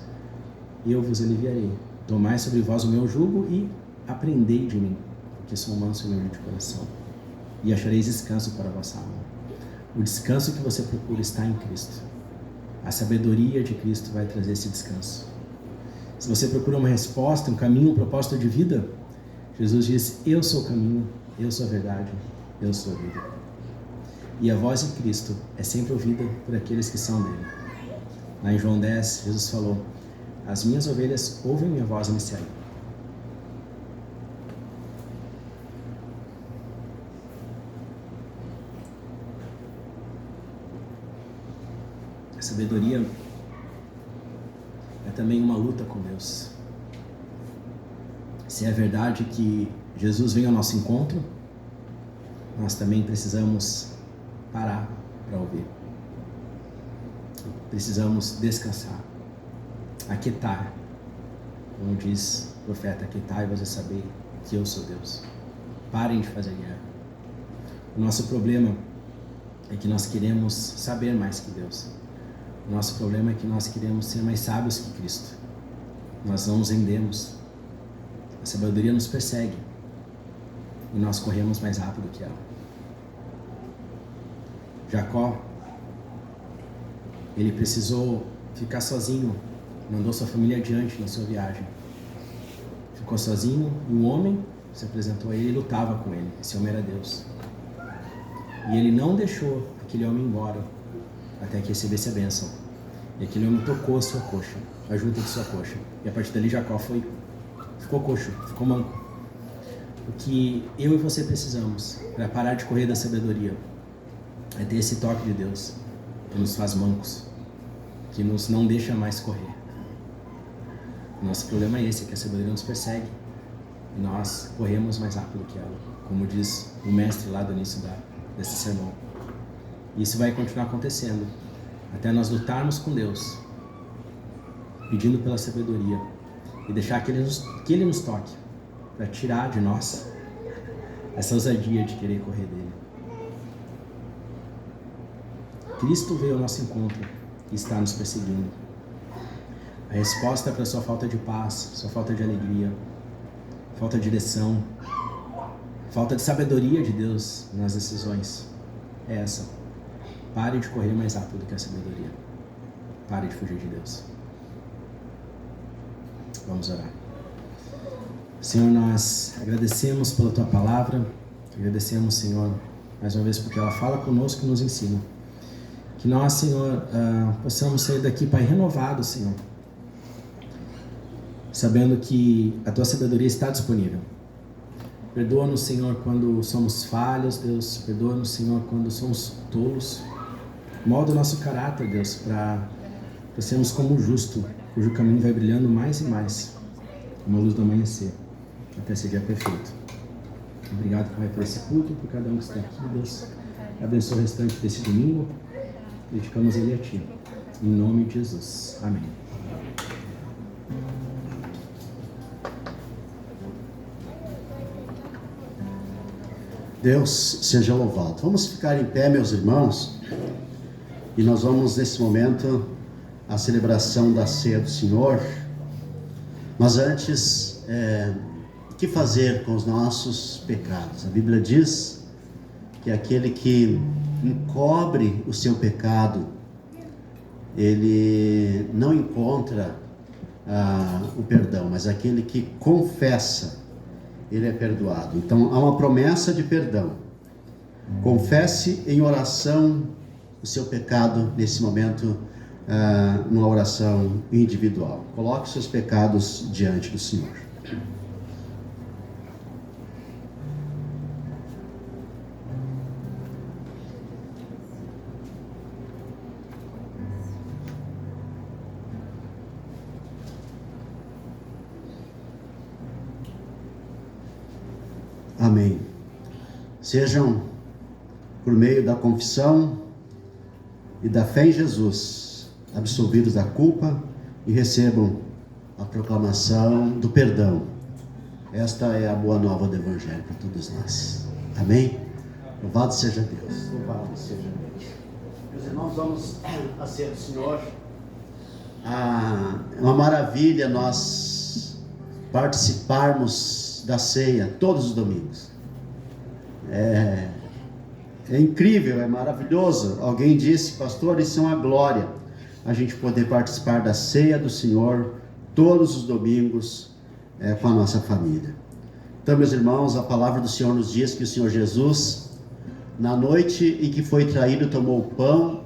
e eu vos aliviarei. Tomai sobre vós o meu jugo e aprendei de mim, porque sou manso e humilde de coração, e achareis descanso para a vossa alma. O descanso que você procura está em Cristo. A sabedoria de Cristo vai trazer esse descanso. Se você procura uma resposta, um caminho, um propósito de vida, Jesus diz: eu sou o caminho, eu sou a verdade, eu sou a vida. E a voz de Cristo é sempre ouvida por aqueles que são dele. Lá em João 10, Jesus falou: as minhas ovelhas ouvem minha voz e me seguem. A sabedoria é também uma luta com Deus. Se é verdade que Jesus vem ao nosso encontro, nós também precisamos parar para ouvir. Precisamos descansar, aquietar. Como diz o profeta: aquietai-vos e sabei que eu sou Deus. Parem de fazer guerra. O nosso problema é que nós queremos saber mais que Deus. O nosso problema é que nós queremos ser mais sábios que Cristo. Nós não nos rendemos. A sabedoria nos persegue e nós corremos mais rápido que ela. Jacó, ele precisou ficar sozinho, mandou sua família adiante na sua viagem. Ficou sozinho e um homem se apresentou a ele e lutava com ele. Esse homem era Deus. E ele não deixou aquele homem embora até que recebesse a bênção. E aquele homem tocou a sua coxa, a junta de sua coxa. E a partir dali Jacó ficou coxo, ficou manco. O que eu e você precisamos para parar de correr da sabedoria é ter esse toque de Deus que nos faz mancos, que nos não deixa mais correr. O nosso problema é esse, que a sabedoria nos persegue e nós corremos mais rápido que ela, como diz o mestre lá do início desse sermão. E isso vai continuar acontecendo até nós lutarmos com Deus, pedindo pela sabedoria e deixar que Ele nos toque para tirar de nós essa ousadia de querer correr dele. Cristo veio ao nosso encontro e está nos perseguindo. A resposta para a sua falta de paz, sua falta de alegria, falta de direção, falta de sabedoria de Deus nas decisões é essa: pare de correr mais rápido que a sabedoria. Pare de fugir de Deus. Vamos orar. Senhor, nós agradecemos pela Tua palavra, Agradecemos, Senhor, mais uma vez porque ela fala conosco e nos ensina. Que nós, Senhor, possamos sair daqui, Pai, renovados, Senhor, sabendo que a Tua sabedoria está disponível. Perdoa-nos, Senhor, quando somos falhos, Deus. Perdoa-nos, Senhor, quando somos tolos. Molda o nosso caráter, Deus, para sermos como o justo, cujo caminho vai brilhando mais e mais, como a luz do amanhecer, até ser dia perfeito. Obrigado, Pai, por esse culto, por cada um que está aqui, Deus. Abençoa o restante desse domingo. Dedicamos ele a Ti. Em nome de Jesus. Amém. Deus seja louvado. Vamos ficar em pé, meus irmãos, e nós vamos nesse momento a celebração da ceia do Senhor. Mas antes, o que fazer com os nossos pecados? A Bíblia diz que aquele que encobre o seu pecado, ele não encontra o perdão, mas aquele que confessa, ele é perdoado. Então há uma promessa de perdão. Confesse em oração o seu pecado nesse momento, numa oração individual. Coloque seus pecados diante do Senhor. Amém. Sejam, por meio da confissão e da fé em Jesus, absolvidos da culpa e recebam a proclamação do perdão. Esta é a boa nova do Evangelho para todos nós. Amém? Louvado seja Deus. Louvado seja Deus. Meus irmãos, vamos à ceia do Senhor. É uma maravilha nós participarmos da ceia todos os domingos. É incrível, é maravilhoso. Alguém disse, pastor, isso é uma glória, a gente poder participar da ceia do Senhor todos os domingos com a nossa família. Então, meus irmãos, a palavra do Senhor nos diz que o Senhor Jesus, na noite em que foi traído, tomou o pão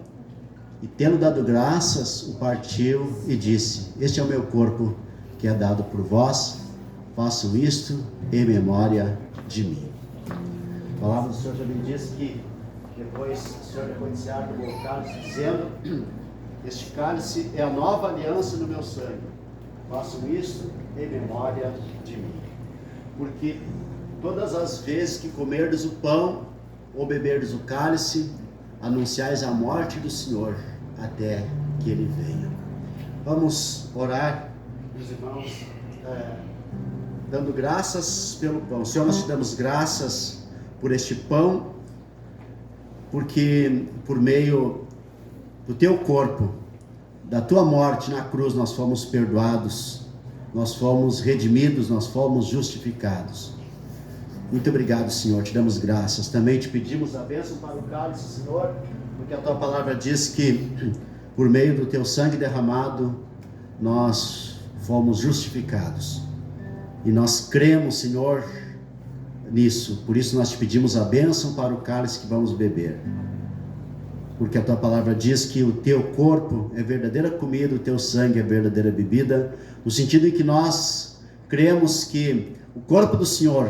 e, tendo dado graças, o partiu e disse: este é o meu corpo que é dado por vós, façam isto em memória de mim. A palavra do Senhor já me diz que depois o Senhor depois de cear tomou o cálice, dizendo: este cálice é a nova aliança no meu sangue, façam isto em memória de mim. Porque todas as vezes que comerdes o pão ou beberdes o cálice, anunciais a morte do Senhor até que Ele venha. Vamos orar, meus irmãos, dando graças pelo pão. Senhor, nós te damos graças por este pão, porque por meio do teu corpo, da tua morte na cruz, nós fomos perdoados, nós fomos redimidos, nós fomos justificados. Muito obrigado, Senhor, te damos graças. Também te pedimos a bênção para o cálice, Senhor, porque a tua palavra diz que por meio do teu sangue derramado, nós fomos justificados. E nós cremos, Senhor, nisso. Por isso nós te pedimos a bênção para o cálice que vamos beber. Porque a tua palavra diz que o teu corpo é verdadeira comida, o teu sangue é verdadeira bebida, no sentido em que nós cremos que o corpo do Senhor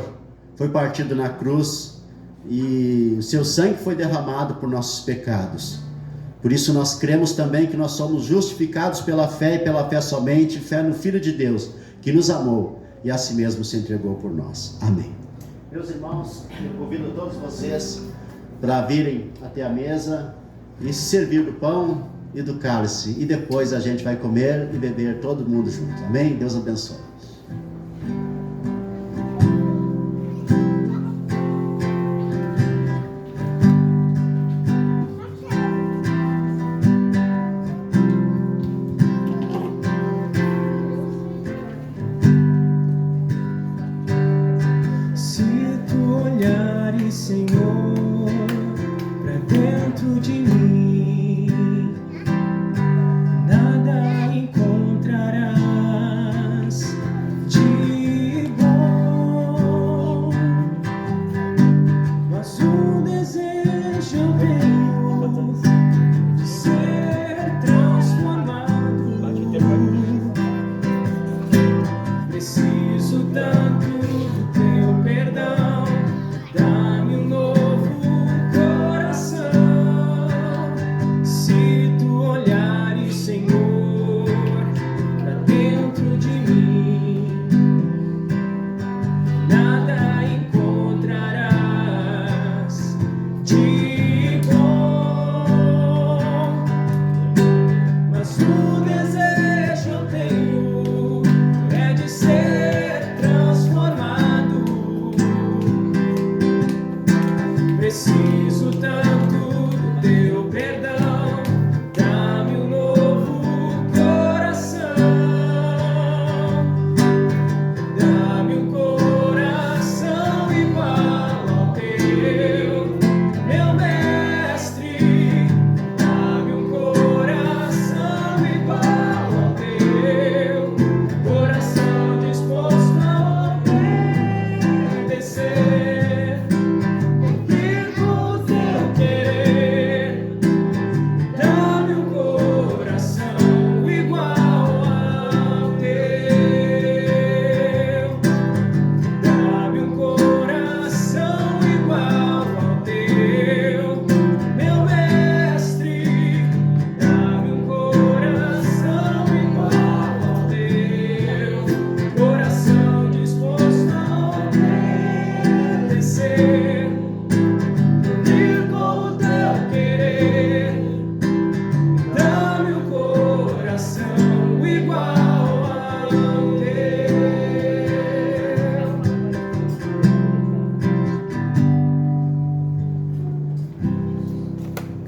foi partido na cruz e o seu sangue foi derramado por nossos pecados. Por isso nós cremos também que nós somos justificados pela fé e pela fé somente, fé no Filho de Deus, que nos amou e a si mesmo se entregou por nós. Amém. Meus irmãos, eu convido todos vocês para virem até a mesa e se servir do pão e do cálice, e depois a gente vai comer e beber todo mundo junto. Amém? Deus abençoe. Se tu olhares, Senhor, pra dentro de mim, nada encontrarás de bom.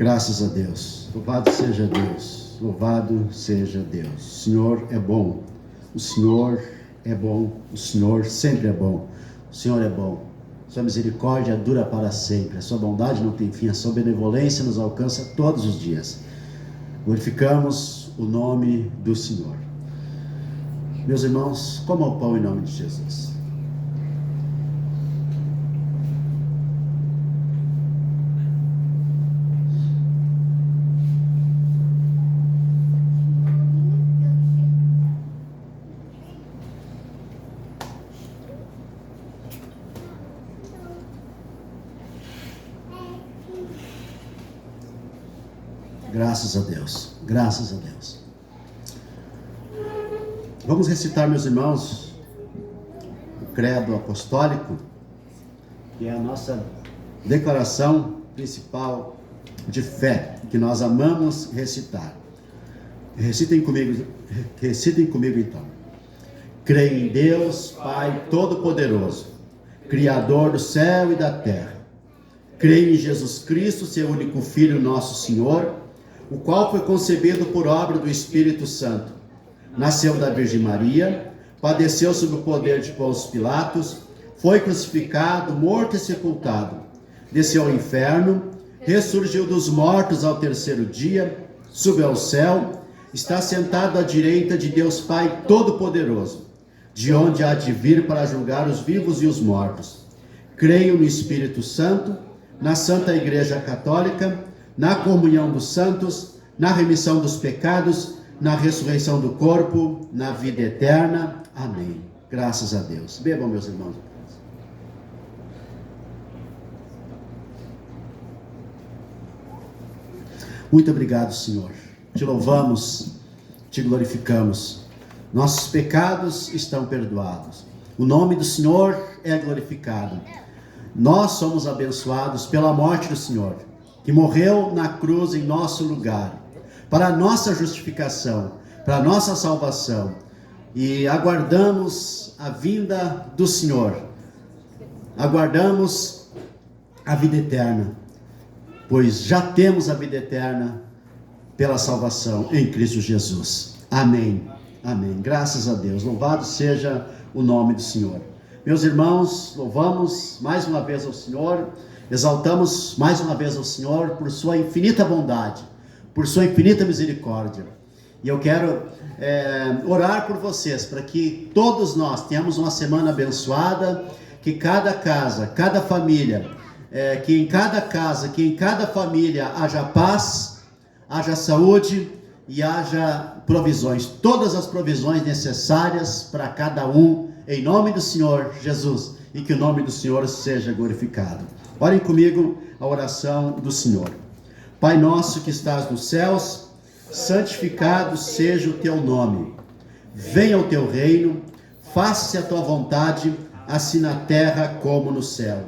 Graças a Deus. Louvado seja Deus. Louvado seja Deus. O Senhor é bom. O Senhor é bom. O Senhor sempre é bom. O Senhor é bom. Sua misericórdia dura para sempre. A sua bondade não tem fim. A sua benevolência nos alcança todos os dias. Glorificamos o nome do Senhor. Meus irmãos, comam o pão em nome de Jesus. Graças a Deus, graças a Deus. Vamos recitar, meus irmãos, o credo apostólico, que é a nossa declaração principal de fé, que nós amamos recitar. Recitem comigo então. Creio em Deus, Pai Todo-Poderoso, Criador do céu e da terra. Creio em Jesus Cristo, seu único Filho, nosso Senhor, o qual foi concebido por obra do Espírito Santo. Nasceu da Virgem Maria, padeceu sob o poder de Pôncio Pilatos, foi crucificado, morto e sepultado. Desceu ao inferno, ressurgiu dos mortos ao terceiro dia, subiu ao céu, está sentado à direita de Deus Pai Todo-Poderoso, de onde há de vir para julgar os vivos e os mortos. Creio no Espírito Santo, na Santa Igreja Católica, na comunhão dos santos, na remissão dos pecados, na ressurreição do corpo, na vida eterna. Amém. Graças a Deus. Bebam, meus irmãos. Muito obrigado, Senhor. Te louvamos, te glorificamos. Nossos pecados estão perdoados. O nome do Senhor é glorificado. Nós somos abençoados pela morte do Senhor, que morreu na cruz em nosso lugar, para a nossa justificação, para a nossa salvação, e aguardamos a vinda do Senhor, aguardamos a vida eterna, pois já temos a vida eterna pela salvação em Cristo Jesus. Amém, amém. Graças a Deus, louvado seja o nome do Senhor. Meus irmãos, louvamos mais uma vez ao Senhor, exaltamos mais uma vez ao Senhor por sua infinita bondade, por sua infinita misericórdia. E eu quero orar por vocês, para que todos nós tenhamos uma semana abençoada, que cada casa, cada família, que em cada casa, que em cada família haja paz, haja saúde e haja provisões, todas as provisões necessárias para cada um, em nome do Senhor Jesus, e que o nome do Senhor seja glorificado. Orem comigo a oração do Senhor. Pai nosso que estás nos céus, santificado seja o teu nome. Venha o teu reino, faça-se a tua vontade, assim na terra como no céu.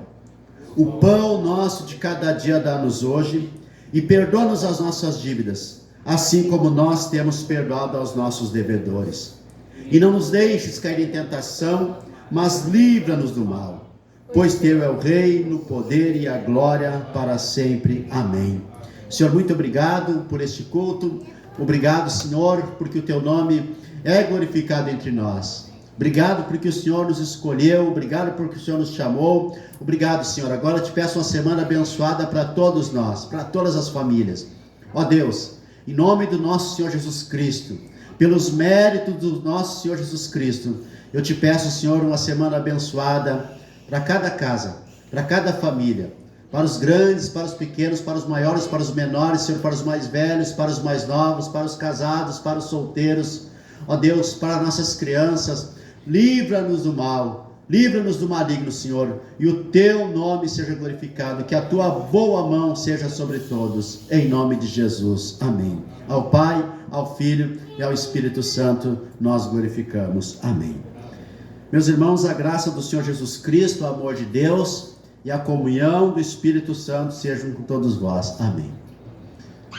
O pão nosso de cada dia dá-nos hoje, e perdoa-nos as nossas dívidas, assim como nós temos perdoado aos nossos devedores. E não nos deixes cair em tentação, mas livra-nos do mal. Pois teu é o reino, o poder e a glória para sempre. Amém. Senhor, muito obrigado por este culto. Obrigado, Senhor, porque o teu nome é glorificado entre nós. Obrigado porque o Senhor nos escolheu. Obrigado porque o Senhor nos chamou. Obrigado, Senhor. Agora eu te peço uma semana abençoada para todos nós, para todas as famílias. Ó Deus, em nome do nosso Senhor Jesus Cristo, pelos méritos do nosso Senhor Jesus Cristo, eu te peço, Senhor, uma semana abençoada para cada casa, para cada família, para os grandes, para os pequenos, para os maiores, para os menores, Senhor, para os mais velhos, para os mais novos, para os casados, para os solteiros, ó Deus, para nossas crianças. Livra-nos do mal, livra-nos do maligno, Senhor, e o teu nome seja glorificado, que a tua boa mão seja sobre todos, em nome de Jesus. Amém. Ao Pai, ao Filho e ao Espírito Santo nós glorificamos. Amém. Meus irmãos, a graça do Senhor Jesus Cristo, o amor de Deus e a comunhão do Espírito Santo sejam com todos vós. Amém.